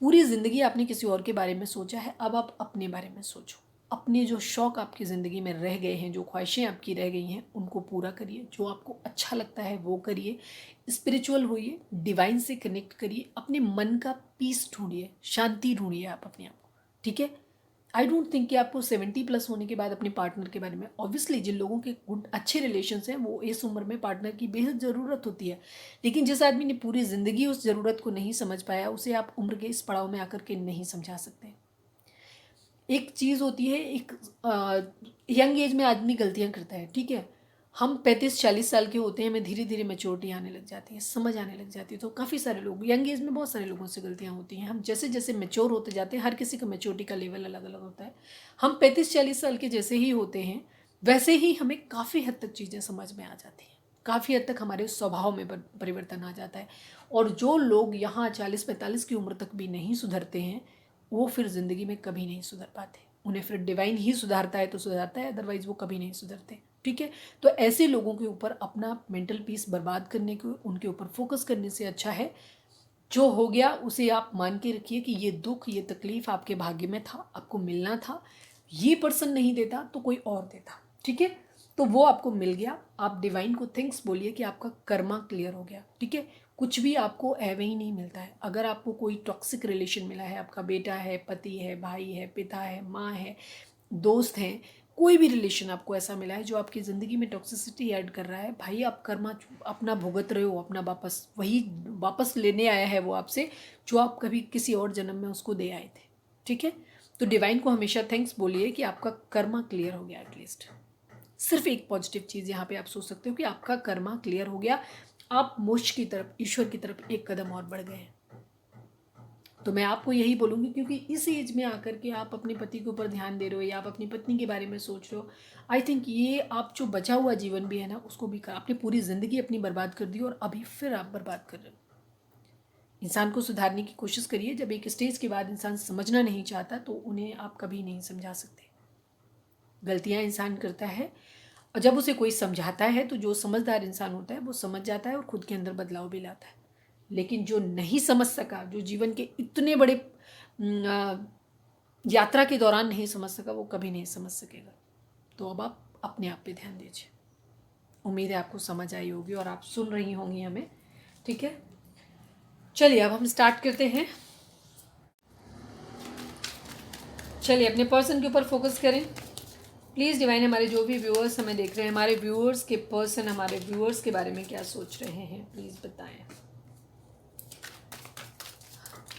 पूरी ज़िंदगी आपने किसी और के बारे में सोचा है, अब आप अपने बारे में सोचो। अपने जो शौक़ आपकी ज़िंदगी में रह गए हैं, जो ख्वाहिशें आपकी रह गई हैं, उनको पूरा करिए, जो आपको अच्छा लगता है वो करिए, स्पिरिचुअल होइए, डिवाइन से कनेक्ट करिए, अपने मन का पीस ढूंढिए, शांति ढूंढिए आप अपने आप को। ठीक है, आई डोंट थिंक कि आपको 70+ होने के बाद अपने पार्टनर के बारे में, ऑब्वियसली जिन लोगों के गुड अच्छे रिलेशंस हैं वो इस उम्र में पार्टनर की बेहद ज़रूरत होती है, लेकिन जिस आदमी ने पूरी ज़िंदगी उस ज़रूरत को नहीं समझ पाया, उसे आप उम्र के इस पड़ाव में आकर के नहीं समझा सकते। एक चीज़ होती है, एक यंग एज में आदमी गलतियाँ करता है, ठीक है, हम 35-40 साल के होते हैं, हमें धीरे धीरे मैच्योरिटी आने लग जाती है, समझ आने लग जाती है। तो काफ़ी सारे लोग यंग एज में बहुत सारे लोगों से गलतियाँ होती हैं। हम जैसे जैसे मैच्योर होते जाते हैं, हर किसी का मैच्योरिटी का लेवल अलग अलग होता है। हम 35-40 साल के जैसे ही होते हैं वैसे ही हमें काफ़ी हद तक चीज़ें समझ में आ जाती हैं, काफ़ी हद तक हमारे स्वभाव में परिवर्तन आ जाता है। और जो लोग यहाँ 40-45 की उम्र तक भी नहीं सुधरते हैं, वो फिर ज़िंदगी में कभी नहीं सुधर पाते। उन्हें फिर डिवाइन ही सुधारता है तो सुधारता है, अदरवाइज़ वो कभी नहीं सुधरते। ठीक है, तो ऐसे लोगों के ऊपर अपना मेंटल पीस बर्बाद करने को, उनके ऊपर फोकस करने से अच्छा है जो हो गया उसे आप मान के रखिए कि ये दुख, ये तकलीफ़ आपके भाग्य में था, आपको मिलना था। ये पर्सन नहीं देता तो कोई और देता। ठीक है, तो वो आपको मिल गया। आप डिवाइन को थैंक्स बोलिए कि आपका कर्मा क्लियर हो गया। ठीक है, कुछ भी आपको एवे ही नहीं मिलता है। अगर आपको कोई टॉक्सिक रिलेशन मिला है, आपका बेटा है, पति है, भाई है, पिता है, माँ है, दोस्त हैं, कोई भी रिलेशन आपको ऐसा मिला है जो आपकी ज़िंदगी में टॉक्सिसिटी ऐड कर रहा है, भाई आप कर्मा अपना भुगत रहे हो, अपना वापस वही वापस लेने आया है वो आपसे, जो आप कभी किसी और जन्म में उसको दे आए थे। ठीक है, तो डिवाइन को हमेशा थैंक्स बोलिए कि आपका कर्मा क्लियर हो गया। एटलीस्ट सिर्फ एक पॉजिटिव चीज़ यहाँ पे आप सोच सकते हो कि आपका कर्मा क्लियर हो गया, आप मोक्ष की तरफ, ईश्वर की तरफ एक कदम और बढ़ गए हैं। तो मैं आपको यही बोलूँगी, क्योंकि इस एज में आकर के आप अपने पति के ऊपर ध्यान दे रहे हो या आप अपनी पत्नी के बारे में सोच रहे हो, आई थिंक ये आप जो बचा हुआ जीवन भी है ना, उसको भी आपने पूरी ज़िंदगी अपनी बर्बाद कर दी और अभी फिर आप बर्बाद कर रहे हो। इंसान को सुधारने की कोशिश करिए। जब एक स्टेज के बाद इंसान समझना नहीं चाहता तो उन्हें आप कभी नहीं समझा सकते। गलतियाँ इंसान करता है और जब उसे कोई समझाता है तो जो समझदार इंसान होता है वो समझ जाता है और खुद के अंदर बदलाव भी लाता है। लेकिन जो नहीं समझ सका, जो जीवन के इतने बड़े यात्रा के दौरान नहीं समझ सका, वो कभी नहीं समझ सकेगा। तो अब आप अपने आप पे ध्यान दीजिए। उम्मीद है आपको समझ आई होगी और आप सुन रही होंगी हमें। ठीक है, चलिए अब हम स्टार्ट करते हैं। चलिए अपने पर्सन के ऊपर फोकस करें। प्लीज़ डिवाइन, हमारे जो भी व्यूअर्स हमें देख रहे हैं, हमारे व्यूअर्स के पर्सन हमारे व्यूअर्स के बारे में क्या सोच रहे हैं, प्लीज़ बताएं।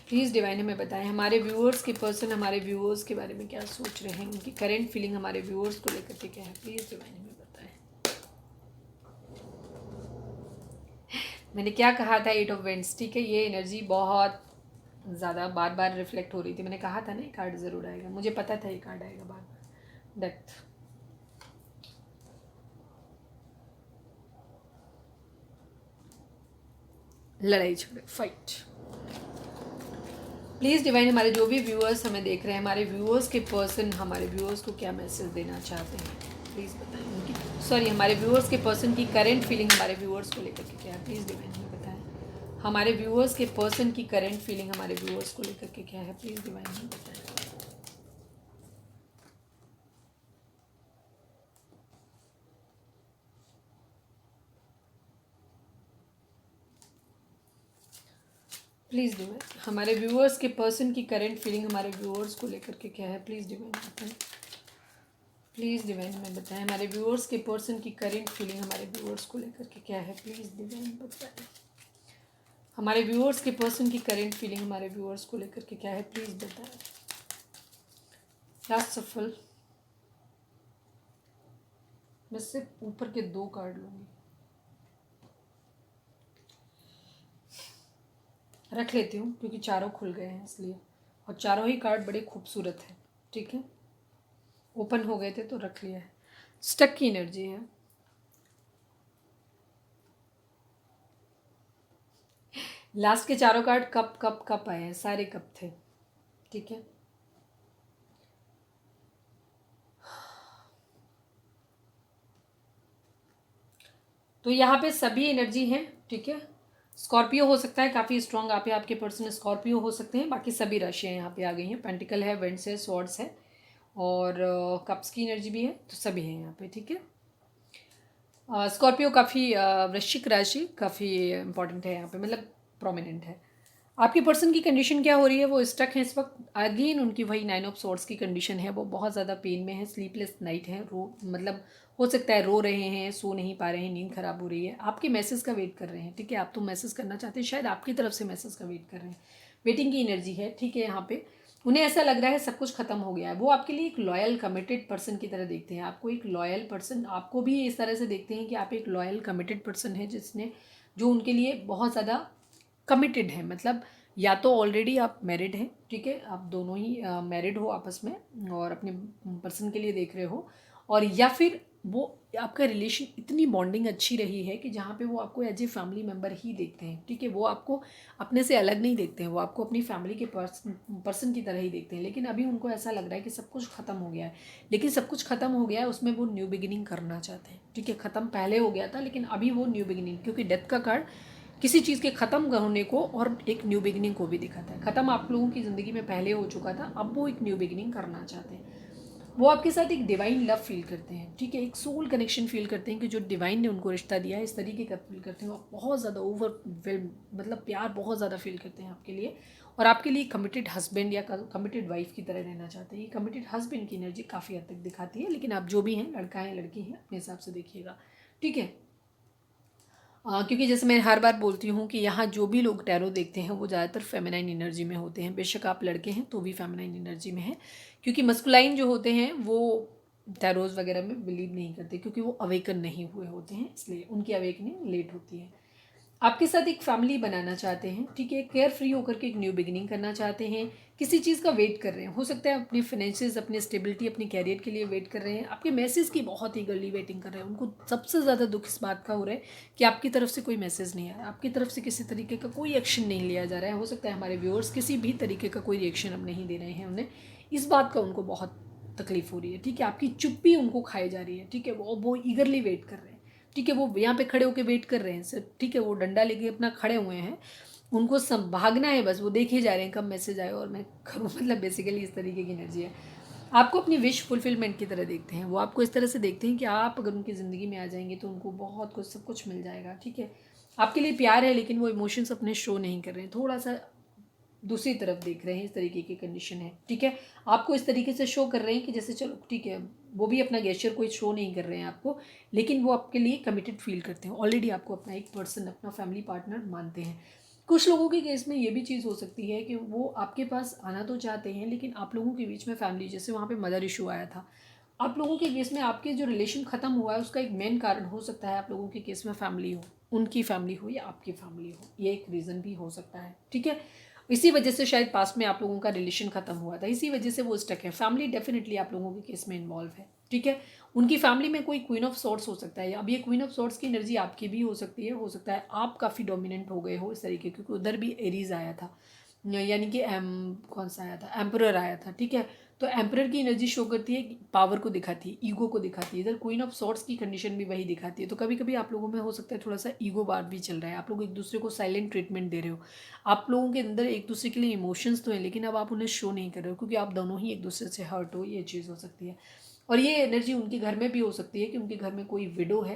प्लीज़ डिवाइन हमें बताएं हमारे व्यूअर्स के पर्सन हमारे व्यूअर्स के बारे में क्या सोच रहे हैं, उनकी करेंट फीलिंग हमारे व्यूअर्स को लेकर के क्या है। प्लीज़ डिवाइन हमें बताएं। मैंने क्या कहा था, 8 ऑफ वेंट्स। ठीक है, ये एनर्जी बहुत ज़्यादा बार बार रिफ्लेक्ट हो रही थी। मैंने कहा था ना ये कार्ड ज़रूर आएगा, मुझे पता था ये कार्ड आएगा बार बार। डेप्थ, लड़ाई झगड़े, फाइट। प्लीज़ डिवाइन, हमारे जो भी व्यूअर्स हमें देख रहे हैं, हमारे व्यूअर्स के पर्सन हमारे व्यूअर्स को क्या मैसेज देना चाहते हैं, प्लीज़ बताएं। उनकी हमारे व्यूअर्स के पर्सन की करेंट फीलिंग हमारे व्यूअर्स को लेकर के क्या है, प्लीज़ डिवाइन हमें बताएं। हमारे व्यूअर्स के पर्सन की करेंट फीलिंग हमारे व्यूअर्स को लेकर के क्या है, प्लीज़ डिवाइन हमें बताएं। प्लीज़ डिवाइन, हमारे व्यूअर्स के पर्सन की करेंट फीलिंग हमारे व्यूअर्स को लेकर के क्या है, प्लीज़ डिवाइन बताएं। प्लीज़ डिवाइन हमें बताएं हमारे व्यूअर्स के पर्सन की करेंट फीलिंग हमारे व्यूअर्स को लेकर के क्या है, प्लीज़ डिवाइन बताएं। हमारे व्यूअर्स के पर्सन की करेंट फीलिंग हमारे व्यूअर्स को लेकर के क्या है, प्लीज़ बताएं। लास्ट सफल, मैं सिर्फ ऊपर के 2 कार्ड लूँगी, रख लेती हूँ क्योंकि चारों खुल गए हैं इसलिए, और चारों ही कार्ड बड़े खूबसूरत हैं। ठीक है, ओपन हो गए थे तो रख लिया है। स्टक की एनर्जी है। लास्ट के चारों कार्ड कप कप कप आए हैं, सारे कप थे। ठीक है, तो यहाँ पे सभी एनर्जी हैं। ठीक है, स्कॉर्पियो हो सकता है काफ़ी स्ट्रॉन्ग, आप या आपके पर्सन स्कॉर्पियो हो सकते हैं। बाकी सभी राशियाँ यहाँ पे आ गई हैं। पेंटिकल है, वेंट्स है, स्वॉर्ड्स है और कप्स की एनर्जी भी है, तो सभी हैं यहाँ पे। ठीक है, स्कॉर्पियो काफ़ी वृश्चिक राशि काफ़ी इंपॉर्टेंट है यहाँ पे, मतलब प्रोमिनेंट है। आपके पर्सन की कंडीशन क्या हो रही है, वो स्टक है इस वक्त। अगेन उनकी वही 9 ऑफ स्वॉर्ड्स की कंडीशन है, वो बहुत ज़्यादा पेन में है, स्लीपलेस नाइट है, मतलब हो सकता है रो रहे हैं, सो नहीं पा रहे हैं, नींद खराब हो रही है, आपके मैसेज का वेट कर रहे हैं। ठीक है, आप तो मैसेज करना चाहते हैं, शायद आपकी तरफ से मैसेज का वेट कर रहे हैं, वेटिंग की एनर्जी है। ठीक है, यहाँ पे उन्हें ऐसा लग रहा है सब कुछ ख़त्म हो गया है। वो आपके लिए एक लॉयल कमिटेड पर्सन की तरह देखते हैं आपको, एक लॉयल पर्सन आपको भी इस तरह से देखते हैं कि आप एक लॉयल कमिटेड पर्सन है जिसने जो उनके लिए बहुत ज़्यादा कमिटेड है। मतलब या तो ऑलरेडी आप मैरिड हैं, ठीक है, आप दोनों ही मैरिड हो आपस में और अपने पर्सन के लिए देख रहे हो, और या फिर वो आपका रिलेशन इतनी बॉन्डिंग अच्छी रही है कि जहाँ पे वो आपको एज ए फैमिली मेम्बर ही देखते हैं, ठीक है, वो आपको अपने से अलग नहीं देखते हैं, वो आपको अपनी फैमिली के पर्सन की तरह ही देखते हैं। लेकिन अभी उनको ऐसा लग रहा है कि सब कुछ ख़त्म हो गया है, लेकिन सब कुछ ख़त्म हो गया है उसमें वो न्यू बिगिनिंग करना चाहते हैं, ठीक है। ख़त्म पहले हो गया था लेकिन अभी वो न्यू बिगिनिंग, क्योंकि डेथ का कार्ड किसी चीज़ के ख़त्म होने को और एक न्यू बिगिनिंग को भी दिखाता है। ख़त्म आप लोगों की ज़िंदगी में पहले हो चुका था, अब वो एक न्यू बिगिनिंग करना चाहते हैं। वो आपके साथ एक डिवाइन लव फील करते हैं, ठीक है, एक सोल कनेक्शन फील करते हैं कि जो डिवाइन ने उनको रिश्ता दिया है इस तरीके का फील करते हैं, और बहुत ज़्यादा ओवरवेल्म मतलब प्यार बहुत ज़्यादा फील करते हैं आपके लिए, और आपके लिए कमिटेड हस्बैंड या कमिटेड वाइफ की तरह रहना चाहते हैं। ये कमिटेड हस्बैंड की एनर्जी काफ़ी हद तक दिखाती है, लेकिन आप जो भी हैं, लड़का है लड़की है, अपने हिसाब से देखिएगा, ठीक है। क्योंकि जैसे मैं हर बार बोलती हूँ कि यहाँ जो भी लोग टैरो देखते हैं वो ज़्यादातर फेमिनाइन एनर्जी में होते हैं, बेशक आप लड़के हैं तो भी फेमिनाइन एनर्जी में हैं, क्योंकि मस्कुलाइन जो होते हैं वो टैरोज वगैरह में बिलीव नहीं करते, क्योंकि वो अवेकन नहीं हुए होते हैं, इसलिए उनकी अवेकनिंग लेट होती है। आपके साथ एक फैमिली बनाना चाहते हैं, ठीक है, केयर फ्री होकर के एक न्यू बिगिनिंग करना चाहते हैं, किसी चीज़ का वेट कर रहे हैं, हो सकता है अपने फाइनेंशियल्स, अपने स्टेबिलिटी, अपने कैरियर के लिए वेट कर रहे हैं, आपके मैसेज की बहुत ही गर्ली वेटिंग कर रहे हैं। उनको सबसे ज़्यादा दुख इस बात का हो रहा है कि आपकी तरफ से कोई मैसेज नहीं आया, आपकी तरफ से किसी तरीके का कोई एक्शन नहीं लिया जा रहा है। हो सकता है हमारे व्यूअर्स किसी भी तरीके का कोई रिएक्शन अब नहीं दे रहे हैं उन्हें, इस बात का उनको बहुत तकलीफ हो रही है, ठीक है, आपकी चुप्पी उनको खाई जा रही है, ठीक है, वो ईगरली वेट कर रहे हैं, ठीक है, वो यहाँ पे खड़े होकर वेट कर रहे हैं सर, ठीक है, वो डंडा लेके अपना खड़े हुए हैं, उनको सब भागना है बस, वो देखे जा रहे हैं कब मैसेज आए और मैं करूँ, मतलब बेसिकली इस तरीके की एनर्जी है। आपको अपनी विश फुलफिलमेंट की तरह देखते हैं, वो आपको इस तरह से देखते हैं कि आप अगर उनकी ज़िंदगी में आ जाएंगे तो उनको बहुत कुछ सब कुछ मिल जाएगा, ठीक है। आपके लिए प्यार है लेकिन वो इमोशंस अपने शो नहीं कर रहे हैं, थोड़ा सा दूसरी तरफ देख रहे हैं, इस तरीके की कंडीशन है, ठीक है। आपको इस तरीके से शो कर रहे हैं कि जैसे चलो ठीक है, वो भी अपना गेस्चर कोई शो नहीं कर रहे हैं आपको, लेकिन वो आपके लिए कमिटेड फील करते हैं, ऑलरेडी आपको अपना एक पर्सन, अपना फैमिली पार्टनर मानते हैं। कुछ लोगों के केस में ये भी चीज़ हो सकती है कि वो आपके पास आना तो चाहते हैं लेकिन आप लोगों के बीच में फैमिली, जैसे वहाँ पे मदर इशू आया था, आप लोगों के केस में आपके जो रिलेशन ख़त्म हुआ है उसका एक मेन कारण हो सकता है आप लोगों के केस में फैमिली हो, उनकी फैमिली हो या आपकी फैमिली हो, ये एक रीज़न भी हो सकता है, ठीक है। इसी वजह से शायद पास्ट में आप लोगों का रिलेशन ख़त्म हुआ था, इसी वजह से वो स्टक है। फैमिली डेफिनेटली आप लोगों के केस में इन्वॉल्व है, ठीक है। उनकी फैमिली में कोई क्वीन ऑफ सॉर्ट्स हो सकता है, अब ये क्वीन ऑफ सॉर्ट्स की एनर्जी आपकी भी हो सकती है, हो सकता है आप काफ़ी डोमिनेंट हो गए हो इस तरीके, क्योंकि उधर भी एरीज आया था, यानी कि कौन सा आया था, एम्परर आया था, ठीक है। तो एम्परर की एनर्जी शो करती है, पावर को दिखाती है, ईगो को दिखाती है, इधर क्वीन ऑफ सॉर्ट्स की कंडीशन भी वही दिखाती है। तो कभी कभी आप लोगों में हो सकता है थोड़ा सा ईगो बार भी चल रहा है, आप लोग एक दूसरे को साइलेंट ट्रीटमेंट दे रहे हो, आप लोगों के अंदर एक दूसरे के लिए इमोशंस तो हैं लेकिन अब आप उन्हें शो नहीं कर रहे हो क्योंकि आप दोनों ही एक दूसरे से हर्ट हो, ये चीज़ हो सकती है। और ये एनर्जी उनके घर में भी हो सकती है कि उनके घर में कोई विडो है,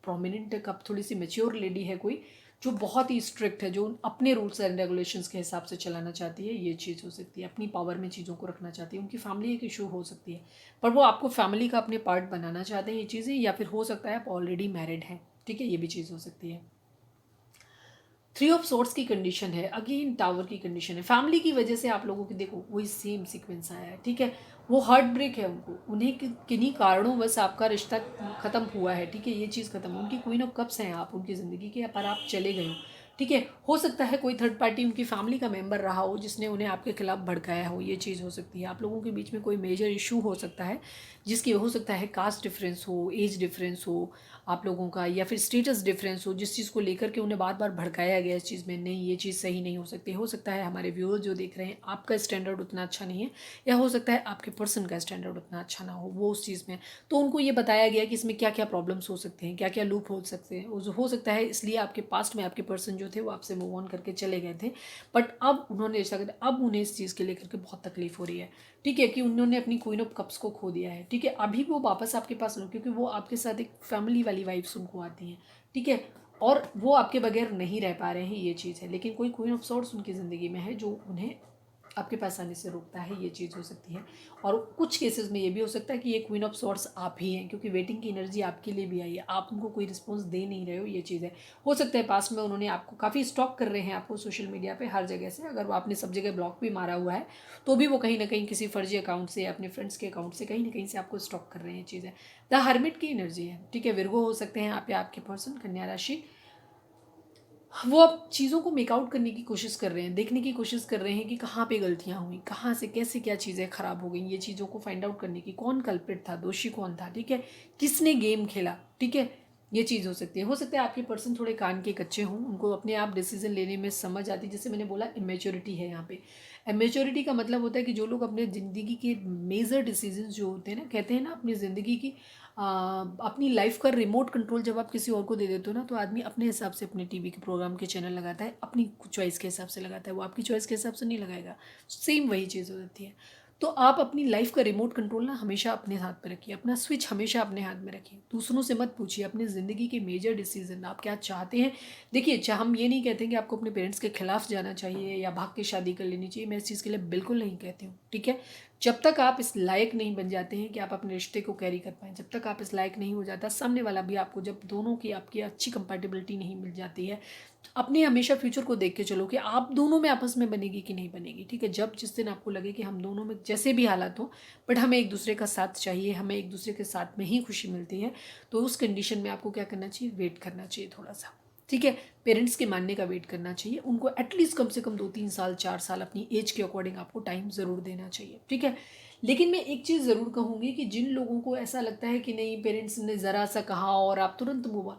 प्रोमिनेंट, कब थोड़ी सी मेच्योर लेडी है कोई, जो बहुत ही स्ट्रिक्ट है, जो अपने रूल्स एंड रेगुलेशंस के हिसाब से चलाना चाहती है, ये चीज़ हो सकती है, अपनी पावर में चीज़ों को रखना चाहती है। उनकी फैमिली एक इशू हो सकती है, पर वो आपको फैमिली का अपने पार्ट बनाना चाहते हैं, ये चीज़ें, या फिर हो सकता है आप ऑलरेडी मैरिड हैं, ठीक है, ये भी चीज़ हो सकती है। थ्री ऑफ सोर्ट्स की कंडीशन है, अगेन टावर की कंडीशन है, फैमिली की वजह से आप लोगों की देखो वही सेम सीक्वेंस आया है, ठीक है। वो हार्ट ब्रेक है उनको, उन्हें किन्हीं कारणों बस आपका रिश्ता ख़त्म हुआ है, ठीक है, ये चीज़ ख़त्म, उनकी क्वीन ऑफ कप्स हैं आप उनकी ज़िंदगी के, पर आप चले गए हो, ठीक है। हो सकता है कोई थर्ड पार्टी उनकी फैमिली का मेंबर रहा हो जिसने उन्हें आपके खिलाफ भड़काया हो, ये चीज़ हो सकती है। आप लोगों के बीच में कोई मेजर इशू हो सकता है जिसकी हो सकता है कास्ट डिफरेंस हो, एज डिफरेंस हो आप लोगों का, या फिर स्टेटस डिफरेंस हो, जिस चीज़ को लेकर के उन्हें बार बार भड़काया गया इस चीज़ में, नहीं ये चीज़ सही नहीं हो सकती। हो सकता है हमारे व्यूअर्स जो देख रहे हैं आपका स्टैंडर्ड उतना अच्छा नहीं है, या हो सकता है आपके पर्सन का स्टैंडर्ड उतना अच्छा ना हो वो उस चीज़ में, तो उनको ये बताया गया कि इसमें क्या क्या प्रॉब्लम्स हो सकते हैं, क्या क्या लूप हो सकते हैं, हो सकता है इसलिए आपके पास्ट में आपके पर्सन जो थे वो आपसे मूव ऑन करके चले गए थे, बट अब उन्होंने ऐसा कर, अब उन्हें इस चीज़ के लेकर के बहुत तकलीफ हो रही है, ठीक है, कि उन्होंने अपनी क्वीन ऑफ कप्स को खो दिया है, ठीक है। अभी वो वापस आपके पास लो, क्योंकि वो आपके साथ एक फैमिली वाली वाइब्स उनको आती हैं, ठीक है, और वो आपके बगैर नहीं रह पा रहे हैं, ये चीज़ है। लेकिन कोई क्वीन ऑफ सॉर्ट्स उनकी ज़िंदगी में है जो उन्हें आपके पास आने से रोकता है, ये चीज़ हो सकती है। और कुछ केसेस में ये भी हो सकता है कि ये क्वीन ऑफ सॉर्ड्स आप ही हैं, क्योंकि वेटिंग की एनर्जी आपके लिए भी आई है, आप उनको कोई रिस्पॉन्स दे नहीं रहे हो, ये चीज़ है। हो सकता है पास में उन्होंने आपको काफ़ी स्टॉक कर रहे हैं, आपको सोशल मीडिया पे हर जगह से, अगर वो आपने सब जगह ब्लॉक भी मारा हुआ है तो भी वो कहीं ना कहीं किसी फर्जी अकाउंट से या अपने फ्रेंड्स के अकाउंट से कहीं ना कहीं से आपको स्टॉक कर रहे हैं, चीज़ें। द हर्मिट की एनर्जी है, ठीक है। विर्गो हो सकते हैं आप या आपके पर्सन, कन्या राशि। वो अब चीज़ों को मेकआउट करने की कोशिश कर रहे हैं, देखने की कोशिश कर रहे हैं कि कहाँ पे गलतियाँ हुई, कहाँ से कैसे क्या चीज़ें ख़राब हो गई, ये चीज़ों को फाइंड आउट करने की, कौन कल्प्रिट था, दोषी कौन था, ठीक है, किसने गेम खेला, ठीक है। ये चीज़ हो सकती है। हो सकता है आपके पर्सन थोड़े कान के कच्चे हों, उनको अपने आप डिसीजन लेने में समझ आती है। जैसे मैंने बोला इमेच्योरिटी है यहाँ पे। इमेच्योरिटी का मतलब होता है कि जो लोग अपने ज़िंदगी के मेजर डिसीजंस जो होते हैं ना, कहते हैं ना अपनी ज़िंदगी की अपनी लाइफ का रिमोट कंट्रोल जब आप किसी और को दे देते हो ना, तो आदमी अपने हिसाब से अपने टीवी के प्रोग्राम के चैनल लगाता है, अपनी चॉइस के हिसाब से लगाता है, वो आपकी चॉइस के हिसाब से नहीं लगाएगा। सेम वही चीज़ हो जाती है। तो आप अपनी लाइफ का रिमोट कंट्रोल ना हमेशा अपने हाथ में रखिए, अपना स्विच हमेशा अपने हाथ में रखिए। दूसरों से मत पूछिए अपनी ज़िंदगी के मेजर डिसीजन आप क्या चाहते हैं। देखिए, हम ये नहीं कहते कि आपको अपने पेरेंट्स के खिलाफ जाना चाहिए या भाग के शादी कर लेनी चाहिए, मैं इस चीज़ के लिए बिल्कुल नहीं कहती हूँ, ठीक है। जब तक आप इस लायक नहीं बन जाते हैं कि आप अपने रिश्ते को कैरी कर पाएँ, जब तक आप इस लायक नहीं हो जाता, सामने वाला भी आपको, जब दोनों की आपकी अच्छी कंपैटिबिलिटी नहीं मिल जाती है, अपने हमेशा फ्यूचर को देख के चलो कि आप दोनों में आपस में बनेगी कि नहीं बनेगी, ठीक है। जब जिस दिन आपको लगे कि हम दोनों में जैसे भी हालात हो, बट हमें एक दूसरे का साथ चाहिए, हमें एक दूसरे के साथ में ही खुशी मिलती है, तो उस कंडीशन में आपको क्या करना चाहिए, वेट करना चाहिए थोड़ा सा, ठीक है। पेरेंट्स के मानने का वेट करना चाहिए, उनको एटलीस्ट कम से कम 2-3 साल 4 साल अपनी एज के अकॉर्डिंग आपको टाइम ज़रूर देना चाहिए, ठीक है। लेकिन मैं एक चीज़ ज़रूर कहूँगी कि जिन लोगों को ऐसा लगता है कि नहीं पेरेंट्स ने ज़रा सा कहा और आप तुरंत मूव ऑन,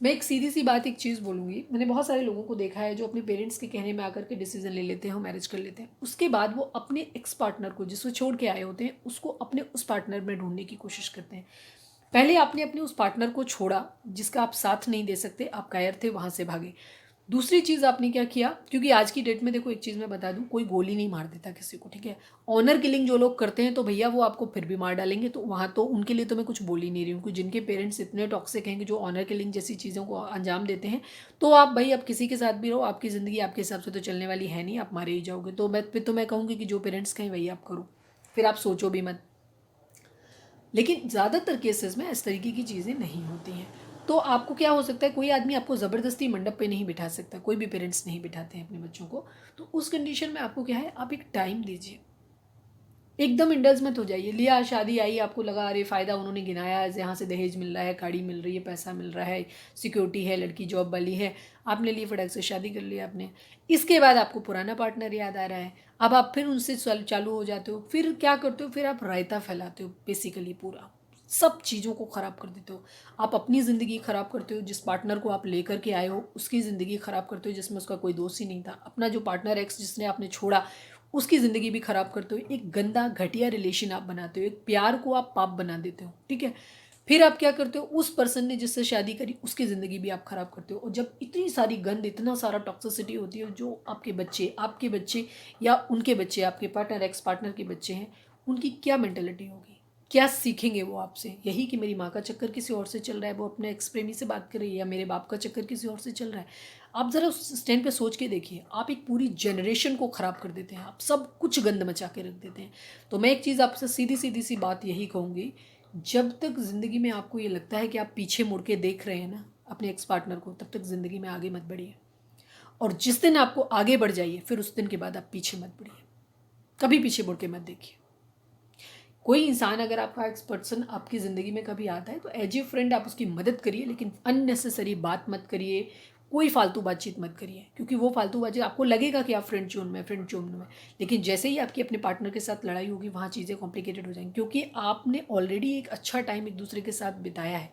मैं एक सीधी सी बात एक चीज़ बोलूँगी, मैंने बहुत सारे लोगों को देखा है जो अपने पेरेंट्स के कहने में आकर के डिसीजन ले लेते हैं और मैरिज कर लेते हैं, उसके बाद वो अपने एक्स पार्टनर को जिसको छोड़ के आए होते हैं उसको अपने उस पार्टनर में ढूंढने की कोशिश करते हैं। पहले आपने अपने उस पार्टनर को छोड़ा जिसका आप साथ नहीं दे सकते, आप कायर थे, वहाँ से भागे। दूसरी चीज़ आपने क्या किया, क्योंकि आज की डेट में देखो एक चीज़ मैं बता दूं, कोई गोली नहीं मार देता किसी को, ठीक है। ऑनर किलिंग जो लोग करते हैं तो भैया वो आपको फिर भी मार डालेंगे, तो वहाँ तो उनके लिए तो मैं कुछ बोल ही नहीं रही हूँ, जिनके पेरेंट्स इतने टॉक्सिक हैं कि जो ऑनर किलिंग जैसी चीज़ों को अंजाम देते हैं, तो आप भाई अब किसी के साथ भी रहो, आपकी ज़िंदगी आपके हिसाब से तो चलने वाली है नहीं, आप मारे ही जाओगे। तो मैं फिर तो मैं कहूँगी कि जो पेरेंट्स कहें वही आप करो, फिर आप सोचो भी मत। लेकिन ज़्यादातर केसेस में इस तरीके की चीज़ें नहीं होती हैं। तो आपको क्या हो सकता है, कोई आदमी आपको ज़बरदस्ती मंडप पे नहीं बिठा सकता, कोई भी पेरेंट्स नहीं बिठाते हैं अपने बच्चों को। तो उस कंडीशन में आपको क्या है, आप एक टाइम दीजिए, एकदम इंडल्ज मत हो जाइए। लिया शादी आई, आपको लगा अरे फ़ायदा उन्होंने गिनाया, यहाँ से दहेज मिल रहा है, गाड़ी मिल रही है, पैसा मिल रहा है, सिक्योरिटी है, लड़की जॉब वाली है, आपने लिए फटाक से शादी कर लिया आपने। इसके बाद आपको पुराना पार्टनर याद आ रहा है, अब आप फिर उनसे चालू हो जाते हो, फिर क्या करते हो, फिर आप रायता फैलाते हो, बेसिकली पूरा सब चीज़ों को ख़राब कर देते हो। आप अपनी ज़िंदगी ख़राब करते हो, जिस पार्टनर को आप लेकर के आए हो उसकी ज़िंदगी ख़राब करते हो जिसमें उसका कोई दोस्त ही नहीं था। अपना जो पार्टनर एक्स जिसने आपने छोड़ा उसकी ज़िंदगी भी ख़राब करते हो। एक गंदा घटिया रिलेशन आप बनाते हो, एक प्यार को आप पाप बना देते हो, ठीक है। फिर आप क्या करते हो, उस पर्सन ने जिससे शादी करी उसकी ज़िंदगी भी आप ख़राब करते हो। और जब इतनी सारी गंद, इतना सारा टॉक्सिसिटी होती है, जो आपके बच्चे या उनके बच्चे, आपके पार्टनर एक्स पार्टनर के बच्चे हैं, उनकी क्या मेंटेलिटी होगी, क्या सीखेंगे वो आपसे, यही कि मेरी माँ का चक्कर किसी और से चल रहा है, वो अपने एक्स प्रेमी से बात कर रही है, या मेरे बाप का चक्कर किसी और से चल रहा है। आप ज़रा उस स्टैंड पे सोच के देखिए, आप एक पूरी जनरेशन को ख़राब कर देते हैं, आप सब कुछ गंद मचा के रख देते हैं। तो मैं एक चीज़ आपसे सीधी सीधी सी बात यही कहूँगी, जब तक ज़िंदगी में आपको ये लगता है कि आप पीछे मुड़ के देख रहे हैं ना अपने एक्स पार्टनर को, तब तक ज़िंदगी में आगे मत बढ़िए। और जिस दिन आपको आगे बढ़ जाइए, फिर उस दिन के बाद आप पीछे मत बढ़िए, कभी पीछे मुड़ के मत देखिए। कोई इंसान अगर आपका एक्स पर्सन आपकी ज़िंदगी में कभी आता है तो एज ए फ्रेंड आप उसकी मदद करिए, लेकिन अननेसेसरी बात मत करिए, कोई फालतू बातचीत मत करिए, क्योंकि वो फालतू बातचीत आपको लगेगा कि आप फ्रेंड जोन में, लेकिन जैसे ही आपकी अपने पार्टनर के साथ लड़ाई होगी वहाँ चीज़ें कॉम्प्लिकेटेड हो जाएंगी, क्योंकि आपने ऑलरेडी एक अच्छा टाइम एक दूसरे के साथ बिताया है,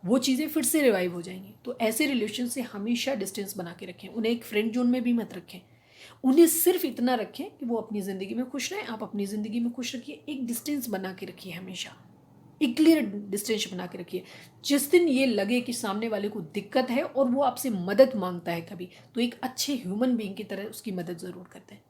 वो चीज़ें फिर से रिवाइव हो जाएंगी। तो ऐसे रिलेशन से हमेशा डिस्टेंस बना के रखें, उन्हें एक फ्रेंड जोन में भी मत रखें, उन्हें सिर्फ इतना रखें कि वो अपनी ज़िंदगी में खुश रहें, आप अपनी ज़िंदगी में खुश रखिए। एक डिस्टेंस बना के रखिए, हमेशा एक क्लियर डिस्टेंस बना के रखिए। जिस दिन ये लगे कि सामने वाले को दिक्कत है और वो आपसे मदद मांगता है कभी, तो एक अच्छे ह्यूमन बीइंग की तरह उसकी मदद ज़रूर करते हैं,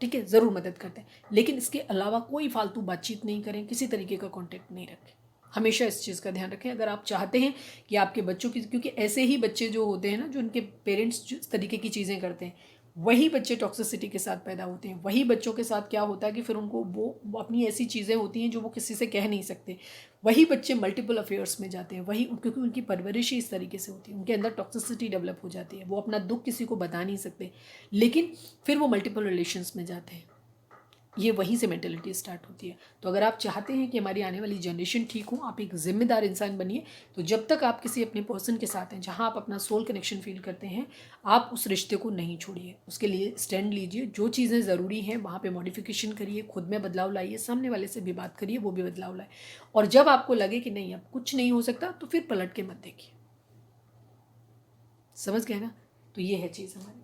ठीक है, ज़रूर मदद करते हैं, लेकिन इसके अलावा कोई फालतू बातचीत नहीं करें, किसी तरीके का कॉन्टेक्ट नहीं रखें। हमेशा इस चीज़ का ध्यान रखें। अगर आप चाहते हैं कि आपके बच्चों की, क्योंकि ऐसे ही बच्चे जो होते हैं ना, जो उनके पेरेंट्स जिस तरीके की चीज़ें करते हैं, वही बच्चे टॉक्सिसिटी के साथ पैदा होते हैं। वही बच्चों के साथ क्या होता है कि फिर उनको वो अपनी ऐसी चीज़ें होती हैं जो वो किसी से कह नहीं सकते। वही बच्चे मल्टीपल अफेयर्स में जाते हैं, वही क्योंकि उनकी परवरिश ही इस तरीके से होती है, उनके अंदर टॉक्सिसिटी डेवलप हो जाती है, वो अपना दुख किसी को बता नहीं सकते, लेकिन फिर वो मल्टीपल रिलेशंस में जाते हैं। ये वहीं से मेंटेलिटी स्टार्ट होती है। तो अगर आप चाहते हैं कि हमारी आने वाली जनरेशन ठीक हो, आप एक जिम्मेदार इंसान बनिए। तो जब तक आप किसी अपने पर्सन के साथ हैं जहाँ आप अपना सोल कनेक्शन फील करते हैं, आप उस रिश्ते को नहीं छोड़िए, उसके लिए स्टैंड लीजिए। जो चीज़ें ज़रूरी हैं वहाँ पे मॉडिफिकेशन करिए, खुद में बदलाव लाइए, सामने वाले से भी बात करिए, वो भी बदलाव लाए। और जब आपको लगे कि नहीं अब कुछ नहीं हो सकता, तो फिर पलट के मत देखिए। समझ गए ना? तो ये है चीज़ हमारी।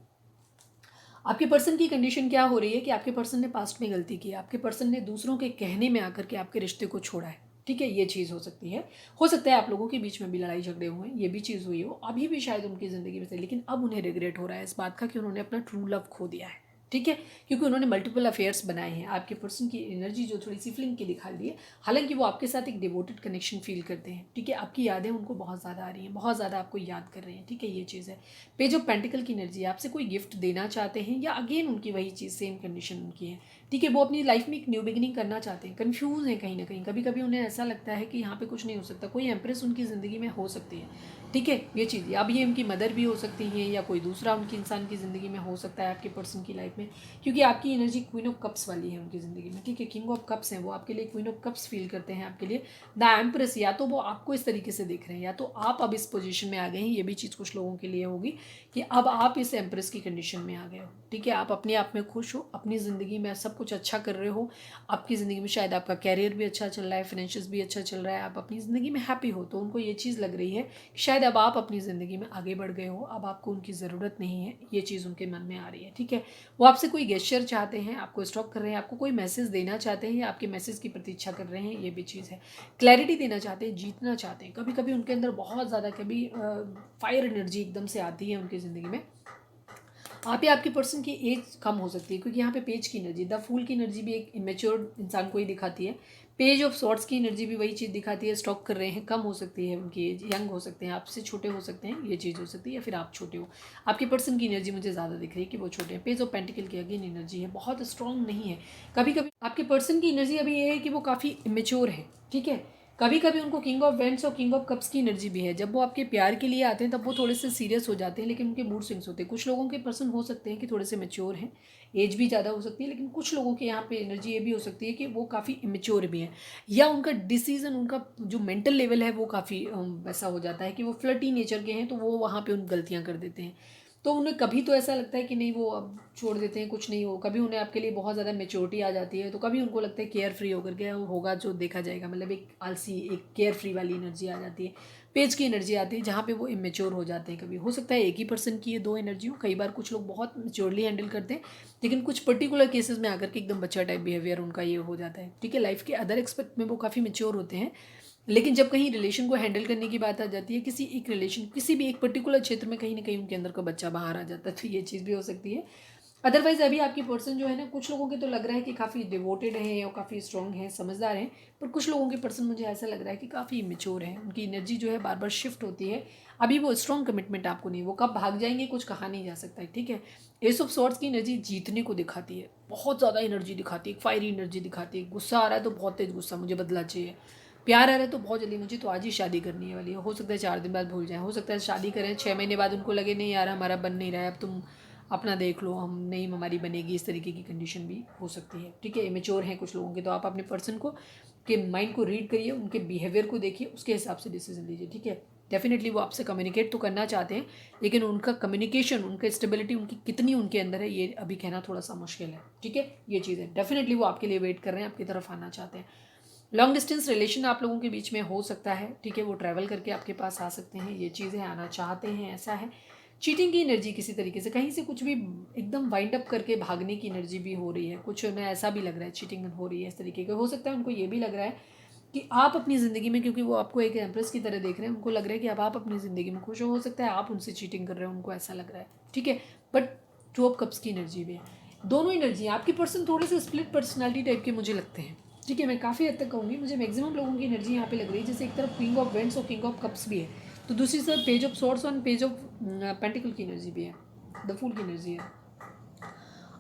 आपके पर्सन की कंडीशन क्या हो रही है कि आपके पर्सन ने पास्ट में गलती की है, आपके पर्सन ने दूसरों के कहने में आकर के आपके रिश्ते को छोड़ा है। ठीक है, ये चीज़ हो सकती है। हो सकता है आप लोगों के बीच में भी लड़ाई झगड़े हुए हैं, ये भी चीज़ हुई हो, अभी भी शायद उनकी ज़िंदगी में से, लेकिन अब उन्हें रिग्रेट हो रहा है इस बात का कि उन्होंने अपना ट्रू लव खो दिया है। ठीक है, क्योंकि उन्होंने मल्टीपल अफेयर्स बनाए हैं। आपके पर्सन की एनर्जी जो थोड़ी सी फ्लिंग की दिखा दी है, हालांकि वो आपके साथ एक डिवोटेड कनेक्शन फील करते हैं। ठीक है, आपकी यादें उनको बहुत ज़्यादा आ रही हैं, बहुत ज़्यादा आपको याद कर रहे हैं। ठीक है, ये चीज़ है। पेज ऑफ पेंटिकल की एनर्जी, आपसे कोई गिफ्ट देना चाहते हैं, या अगेन उनकी वही चीज़, सेम कंडीशन उनकी है। ठीक है, वो अपनी लाइफ में एक न्यू बिगिनिंग करना चाहते हैं, कन्फ्यूज़ हैं कहीं ना कहीं। कभी कभी उन्हें ऐसा लगता है कि यहाँ पे कुछ नहीं हो सकता। कोई एम्प्रेस उनकी ज़िंदगी में हो सकती है। ठीक है, ये चीज़, अब ये उनकी मदर भी हो सकती है, या कोई दूसरा उनकी इंसान की ज़िंदगी में हो सकता है आपके पर्सन की लाइफ में, क्योंकि आपकी एनर्जी क्वीन ऑफ कप्स वाली है उनकी ज़िंदगी में। ठीक है, किंग ऑफ कप्स हैं वो, आपके लिए क्वीन ऑफ कप्स फील करते हैं आपके लिए। द एम्प्रेस, या तो वो आपको इस तरीके से देख रहे हैं, या तो आप अब इस पोजीशन में आ गए हैं। ये भी चीज़ कुछ लोगों के लिए होगी कि अब आप इस एम्प्रेस की कंडीशन में आ गए हो। ठीक है, आप अपने आप में खुश हो, अपनी ज़िंदगी में सब कुछ अच्छा कर रहे हो। आपकी ज़िंदगी में शायद आपका कैरियर भी अच्छा चल रहा है, फाइनेंशियल्स भी अच्छा चल रहा है, आप अपनी ज़िंदगी में हैप्पी हो। तो उनको ये चीज़ लग रही है कि शायद अब आप अपनी ज़िंदगी में आगे बढ़ गए हो, अब आपको उनकी ज़रूरत नहीं है। ये चीज़ उनके मन में आ रही है। ठीक है, वो आपसे कोई गेस्चर चाहते हैं, आपको स्टॉक कर रहे हैं, आपको कोई मैसेज देना चाहते हैं, या आपके मैसेज की प्रतीक्षा कर रहे हैं। ये भी चीज़ है। क्लैरिटी देना चाहते हैं, जीतना चाहते हैं। कभी कभी उनके अंदर बहुत ज़्यादा कभी फायर एनर्जी एकदम से आती है उनकी ज़िंदगी में। आप या आपके पर्सन की एज कम हो सकती है, क्योंकि यहाँ पे पेज की एनर्जी, द फूल की एनर्जी भी एक इमेच्योर इंसान को ही दिखाती है। पेज ऑफ सॉर्ट्स की एनर्जी भी वही चीज़ दिखाती है। स्टॉक कर रहे हैं, कम हो सकती है उनकी एज, यंग हो सकते हैं, आपसे छोटे हो सकते हैं, ये चीज़ हो सकती है, या फिर आप छोटे हो। आपके पर्सन की एनर्जी मुझे ज़्यादा दिख रही है कि वो छोटे हैं। पेज ऑफ पेंटिकल की अगेन एनर्जी है, बहुत स्ट्रॉन्ग नहीं है। कभी कभी आपके पर्सन की एनर्जी अभी ये है कि वो काफ़ी इमेच्योर है। ठीक है, कभी कभी उनको किंग ऑफ वेंट्स और किंग ऑफ कप्स की एनर्जी भी है। जब वो आपके प्यार के लिए आते हैं तब वो थोड़े से सीरियस हो जाते हैं, लेकिन उनके मूड स्विंग्स होते हैं। कुछ लोगों के पर्सन हो सकते हैं कि थोड़े से मेच्योर हैं, एज भी ज़्यादा हो सकती है, लेकिन कुछ लोगों के यहाँ पे एनर्जी ये भी हो सकती है कि वो काफ़ी इमेच्योर भी हैं, या उनका डिसीजन, उनका जो मेंटल लेवल है वो काफ़ी वैसा हो जाता है कि वो फ्लर्टी नेचर के हैं, तो वो वहाँ पर उन गलतियाँ कर देते हैं। तो उन्हें कभी तो ऐसा लगता है कि नहीं वो अब छोड़ देते हैं, कुछ नहीं हो। कभी उन्हें आपके लिए बहुत ज़्यादा मेच्योरिटी आ जाती है, तो कभी उनको लगता है केयर फ्री होकर के होगा जो देखा जाएगा, मतलब एक आलसी, एक केयर फ्री वाली एनर्जी आ जाती है। पेज की एनर्जी आती है जहाँ पे वो इमेच्योर हो जाते हैं। कभी हो सकता है एक ही पर्सन की ये दो एनर्जी हो। कई बार कुछ लोग बहुत मेच्योरली हैंडल करते हैं, लेकिन कुछ पर्टिकुलर केसेस में आकर के एकदम बच्चा टाइप बिहेवियर उनका ये हो जाता है। ठीक है, लाइफ के अदर एक्सपेक्ट में वो काफ़ी मेच्योर होते हैं, लेकिन जब कहीं रिलेशन को हैंडल करने की बात आ जाती है, किसी एक रिलेशन, किसी भी एक पर्टिकुलर क्षेत्र में कहीं ना कहीं उनके अंदर का बच्चा बाहर आ जाता है, तो ये चीज़ भी हो सकती है। अदरवाइज अभी आपकी पर्सन जो है ना, कुछ लोगों के तो लग रहा है कि काफ़ी डिवोटेड हैं और काफ़ी स्ट्रॉन्ग हैं, समझदार हैं, पर कुछ लोगों के पर्सन मुझे ऐसा लग रहा है कि काफ़ी इमेच्योर हैं। उनकी एनर्जी जो है बार बार शिफ्ट होती है। अभी वो स्ट्रॉन्ग कमिटमेंट आपको नहीं, वो कब भाग जाएंगे कुछ कहा नहीं जा सकता है। ठीक है, एस ऑफ सॉर्ट्स की एनर्जी जीतने को दिखाती है, बहुत ज़्यादा एनर्जी दिखाती है, फायरी एनर्जी दिखाती है। गुस्सा आ रहा है तो बहुत तेज गुस्सा, मुझे बदला चाहिए। प्यार आ रहा है तो बहुत जल्दी, मुझे तो आज ही शादी करनी है वाली है। हो सकता है 4 दिन बाद भूल जाएं, हो सकता है शादी करें 6 महीने बाद उनको लगे नहीं यार हमारा बन नहीं रहा है, अब तुम अपना देख लो, हम नहीं हमारी बनेगी, इस तरीके की कंडीशन भी हो सकती है। ठीक है, इमेच्योर हैं कुछ लोगों के, तो आप अपने पर्सन को के माइंड को रीड करिए, उनके बिहेवियर को देखिए, उसके हिसाब से डिसीजन लीजिए। ठीक है, डेफिनेटली वो आपसे कम्युनिकेट तो करना चाहते हैं, लेकिन उनका कम्युनिकेशन, उनका स्टेबिलिटी उनकी कितनी उनके अंदर है, ये अभी कहना थोड़ा सा मुश्किल है। ठीक है, ये चीज़ है। डेफिनेटली वो आपके लिए वेट कर रहे हैं, आपकी तरफ आना चाहते हैं। लॉन्ग डिस्टेंस रिलेशन आप लोगों के बीच में हो सकता है। ठीक है, वो ट्रैवल करके आपके पास आ सकते हैं, ये चीज़ें आना चाहते हैं, ऐसा है। चीटिंग की एनर्जी किसी तरीके से, कहीं से कुछ भी एकदम वाइंड अप करके भागने की एनर्जी भी हो रही है। कुछ उन्हें ऐसा भी लग रहा है चीटिंग हो रही है इस तरीके का। हो सकता है उनको ये भी लग रहा है कि आप अपनी ज़िंदगी में, क्योंकि वो आपको एक एम्प्रेस की तरह देख रहे हैं, उनको लग रहा है कि अब आप अपनी ज़िंदगी में खुश हो सकता है आप उनसे चीटिंग कर रहे हो, उनको ऐसा लग रहा है। ठीक है, बट 2 ऑफ कप्स की एनर्जी भी है। दोनों एनर्जी, आपके पर्सन थोड़े से स्प्लिट पर्सनालिटी टाइप के मुझे लगते हैं। ठीक है, मैं काफ़ी हद तक कहूँगी, मुझे मैक्सिमम लोगों की एनर्जी यहाँ पे लग रही है। जैसे एक तरफ किंग ऑफ वेंट्स और किंग ऑफ कप्स भी है, तो दूसरी तरफ पेज ऑफ सॉर्ड्स और पेज ऑफ पेंटिकल की एनर्जी भी है, द फूल की एनर्जी है।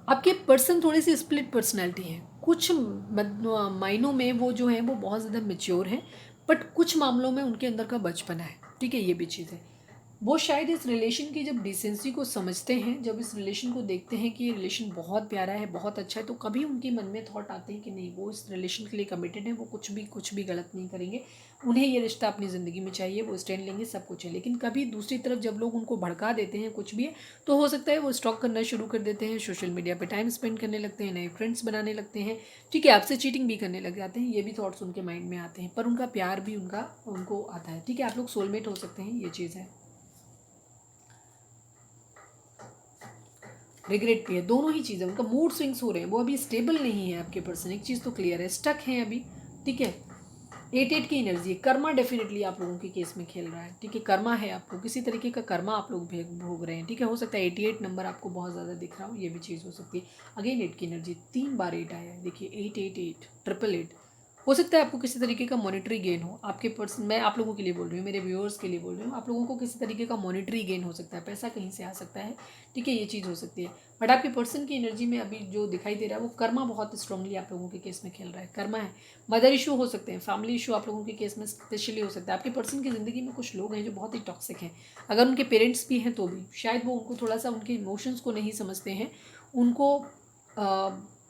आपके पर्सन थोड़ी सी स्प्लिट पर्सनैलिटी है। कुछ मायनों में वो जो है वो बहुत ज़्यादा मेच्योर हैं, बट कुछ मामलों में उनके अंदर का बचपना है, ठीक है, ये भी चीज़ है। वो शायद इस रिलेशन की जब डिसेंसी को समझते हैं, जब इस रिलेशन को देखते हैं कि ये रिलेशन बहुत प्यारा है, बहुत अच्छा है, तो कभी उनके मन में थॉट आते हैं कि नहीं, वो इस रिलेशन के लिए कमिटेड है, वो कुछ भी गलत नहीं करेंगे, उन्हें ये रिश्ता अपनी ज़िंदगी में चाहिए, वो स्टैंड लेंगे, सब कुछ है। लेकिन कभी दूसरी तरफ जब लोग उनको भड़का देते हैं कुछ भी है, तो हो सकता है वो स्टॉक करना शुरू कर देते हैं, सोशल मीडिया पर टाइम स्पेंड करने लगते हैं, नए फ्रेंड्स बनाने लगते हैं, ठीक है, आपसे चीटिंग भी करने लग जाते हैं। ये भी थॉट्स उनके माइंड में आते हैं, पर उनका प्यार भी उनको आता है, ठीक है, आप लोग सोलमेट हो सकते हैं, ये चीज़ है। रिग्रेट भी है, दोनों ही चीज़ें, उनका मूड स्विंग्स हो रहे हैं, वो अभी स्टेबल नहीं है आपके पर्सन, एक चीज़ तो क्लियर है, स्टक हैं अभी, ठीक है। 8 की एनर्जी है, कर्मा डेफिनेटली आप लोगों के केस में खेल रहा है, ठीक है, कर्मा है, आपको किसी तरीके का कर्मा आप लोग भोग रहे हैं, ठीक है। हो सकता है 88 नंबर आपको बहुत ज़्यादा दिख रहा हो, ये भी चीज़ हो सकती है। अगेन 8 की एनर्जी, 3 बार 8 आया है, देखिए 888 888। हो सकता है आपको किसी तरीके का मॉनेटरी गेन हो आपके पर्सन, मैं आप लोगों के लिए बोल रही हूँ, मेरे व्यूअर्स के लिए बोल रही हूँ, आप लोगों को किसी तरीके का मॉनेटरी गेन हो सकता है, पैसा कहीं से आ सकता है, ठीक है, ये चीज़ हो सकती है। बट आपके पर्सन की एनर्जी में अभी जो दिखाई दे रहा है वो कर्मा बहुत स्ट्रांगली आप लोगों के केस में खेल रहा है, कर्मा है। मदर इशू हो सकते हैं, फैमिली इशू आप लोगों के केस में स्पेशली हो सकता है। आपके पर्सन की ज़िंदगी में कुछ लोग हैं जो बहुत ही टॉक्सिक हैं, अगर उनके पेरेंट्स भी हैं तो भी शायद वो उनको थोड़ा सा उनके इमोशंस को नहीं समझते हैं, उनको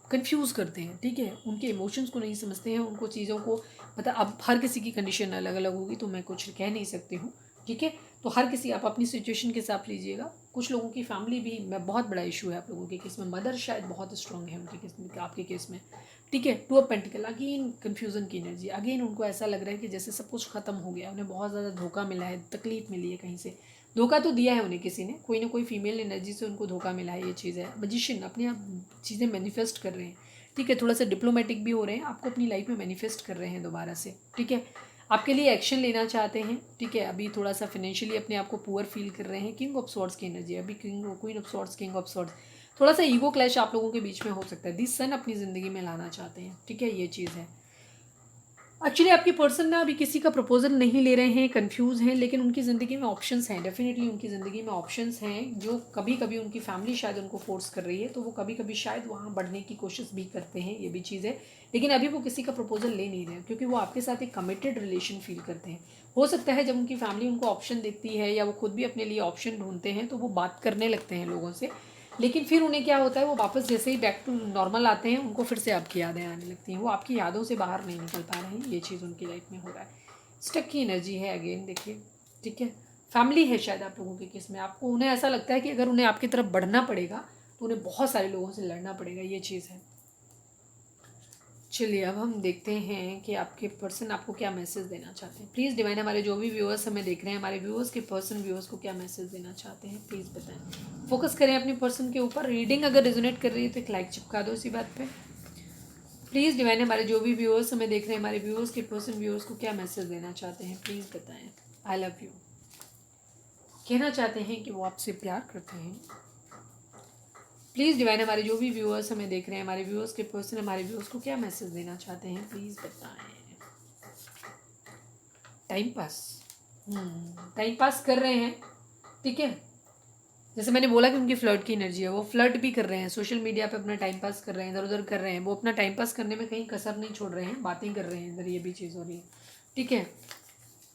कंफ्यूज करते हैं, ठीक है, उनके इमोशंस को नहीं समझते हैं, उनको चीज़ों को मतलब अब हर किसी की कंडीशन अलग अलग होगी तो मैं कुछ कह नहीं सकती हूँ, ठीक है। तो हर किसी आप अपनी सिचुएशन के हिसाब लीजिएगा। कुछ लोगों की फैमिली भी मैं बहुत बड़ा इशू है आप लोगों के केस में, मदर शायद बहुत स्ट्रांग है उनके केस में, आपके केस में, ठीक है। 2 ऑफ पेंटिकल, अगेन कन्फ्यूज़न की एनर्जी, अगेन उनको ऐसा लग रहा है कि जैसे सब कुछ ख़त्म हो गया, उन्हें बहुत ज़्यादा धोखा मिला है, तकलीफ मिली है, कहीं से धोखा तो दिया है उन्हें किसी ने, कोई ना कोई फीमेल एनर्जी से उनको धोखा मिला है, ये चीज़ है। मजिशियन अपने आप चीज़ें मैनिफेस्ट कर रहे हैं, ठीक है, थोड़ा सा डिप्लोमेटिक भी हो रहे हैं, आपको अपनी लाइफ में मैनिफेस्ट कर रहे हैं दोबारा से, ठीक है, आपके लिए एक्शन लेना चाहते हैं, ठीक है। अभी थोड़ा सा फाइनेंशियली अपने आप को पुअर फील कर रहे हैं, किंग ऑफ सॉर्ड्स की एनर्जी, अभी queen of swords, king of swords, थोड़ा सा ईगो क्लैश आप लोगों के बीच में हो सकता है, दिस सन अपनी ज़िंदगी में लाना चाहते हैं, ठीक है, ये चीज़ है। एक्चुअली आपके पर्सन ना अभी किसी का प्रपोजल नहीं ले रहे हैं, कंफ्यूज हैं, लेकिन उनकी ज़िंदगी में ऑप्शंस हैं, डेफिनेटली उनकी ज़िंदगी में ऑप्शंस हैं, जो कभी कभी उनकी फैमिली शायद उनको फोर्स कर रही है, तो वो कभी कभी शायद वहाँ बढ़ने की कोशिश भी करते हैं, ये भी चीज़ है। लेकिन अभी वो किसी का प्रपोजल ले नहीं रहे हैं, क्योंकि वो आपके साथ एक कमिटेड रिलेशन फील करते हैं। हो सकता है जब उनकी फैमिली उनको ऑप्शन देती है या वो खुद भी अपने लिए ऑप्शन ढूंढते हैं, तो वो बात करने लगते हैं लोगों से, लेकिन फिर उन्हें क्या होता है, वो वापस जैसे ही बैक टू नॉर्मल आते हैं, उनको फिर से आपकी यादें आने लगती हैं, वो आपकी यादों से बाहर नहीं निकल पा रहे हैं, ये चीज़ उनकी लाइफ में हो रहा है। स्टक की एनर्जी है अगेन, देखिए, ठीक है। फैमिली है शायद आप लोगों के केस में, आपको उन्हें ऐसा लगता है कि अगर उन्हें आपकी तरफ बढ़ना पड़ेगा तो उन्हें बहुत सारे लोगों से लड़ना पड़ेगा, ये चीज़ है। चलिए अब हम देखते हैं कि आपके पर्सन आपको क्या मैसेज देना चाहते हैं। प्लीज़ डिवाइन, हमारे जो भी व्यूअर्स हमें देख रहे हैं, हमारे व्यूअर्स के पर्सन व्यूअर्स को क्या मैसेज देना चाहते हैं, प्लीज़ बताएं। फोकस करें अपने पर्सन के ऊपर। रीडिंग अगर रिजोनेट कर रही है तो एक लाइक चिपका दो इसी बात पे। प्लीज़ डिवाइन, हमारे जो भी व्यूअर्स हमें देख रहे हैं, हमारे व्यूअर्स के पर्सन व्यूअर्स को क्या मैसेज देना चाहते हैं, प्लीज़ बताएं। आई लव यू कहना चाहते हैं कि वो आपसे प्यार करते हैं। प्लीज़ डिवाइन, हमारे जो भी व्यूअर्स हमें देख रहे हैं, हमारे व्यूअर्स के पर्सन हमारे व्यूअर्स को क्या मैसेज देना चाहते हैं, प्लीज़ बताएं। टाइम पास, टाइम पास कर रहे हैं, ठीक है। जैसे मैंने बोला कि उनकी फ्लर्ट की एनर्जी है, वो फ्लर्ट भी कर रहे हैं, सोशल मीडिया पे अपना टाइम पास कर रहे हैं, इधर उधर कर रहे हैं, वो अपना टाइम पास करने में कहीं कसर नहीं छोड़ रहे हैं, बातें कर रहे हैं इधर, ये भी चीज़ हो रही है, ठीक है।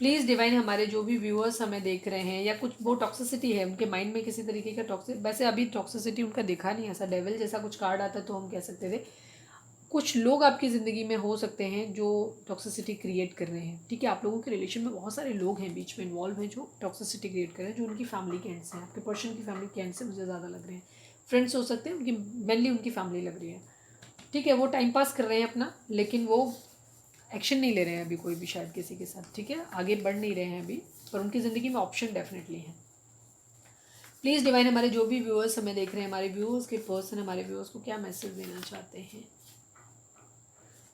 प्लीज़ डिवाइन, हमारे जो भी व्यूअर्स हमें देख रहे हैं, या कुछ वो टॉक्सिसिटी है उनके माइंड में, किसी तरीके का टॉक्सिक, वैसे अभी टॉक्सिसिटी उनका दिखा नहीं, ऐसा डेविल जैसा कुछ कार्ड आता तो हम कह सकते थे। कुछ लोग आपकी ज़िंदगी में हो सकते हैं जो टॉक्सिसिटी क्रिएट कर रहे हैं, ठीक है। आप लोगों के रिलेशन में बहुत सारे लोग हैं बीच में इन्वॉल्व हैं जो टॉक्सिसिटी क्रिएट कर रहे हैं, जो उनकी फैमिली के एंड से हैं, आपके पर्सन की फैमिली के एंड से मुझे ज़्यादा लग रहे हैं। फ्रेंड्स हो सकते हैं, उनकी मेनली उनकी फैमिली लग रही है, ठीक है। वो टाइम पास कर रहे हैं अपना, लेकिन वो एक्शन नहीं ले रहे हैं अभी कोई भी शायद किसी के साथ, ठीक है, आगे बढ़ नहीं रहे हैं अभी, पर उनकी ज़िंदगी में ऑप्शन डेफिनेटली है। प्लीज़ डिवाइन, हमारे जो भी व्यूअर्स हमें देख रहे हैं, हमारे व्यूअर्स के पर्सन हमारे व्यूअर्स को क्या मैसेज देना चाहते हैं।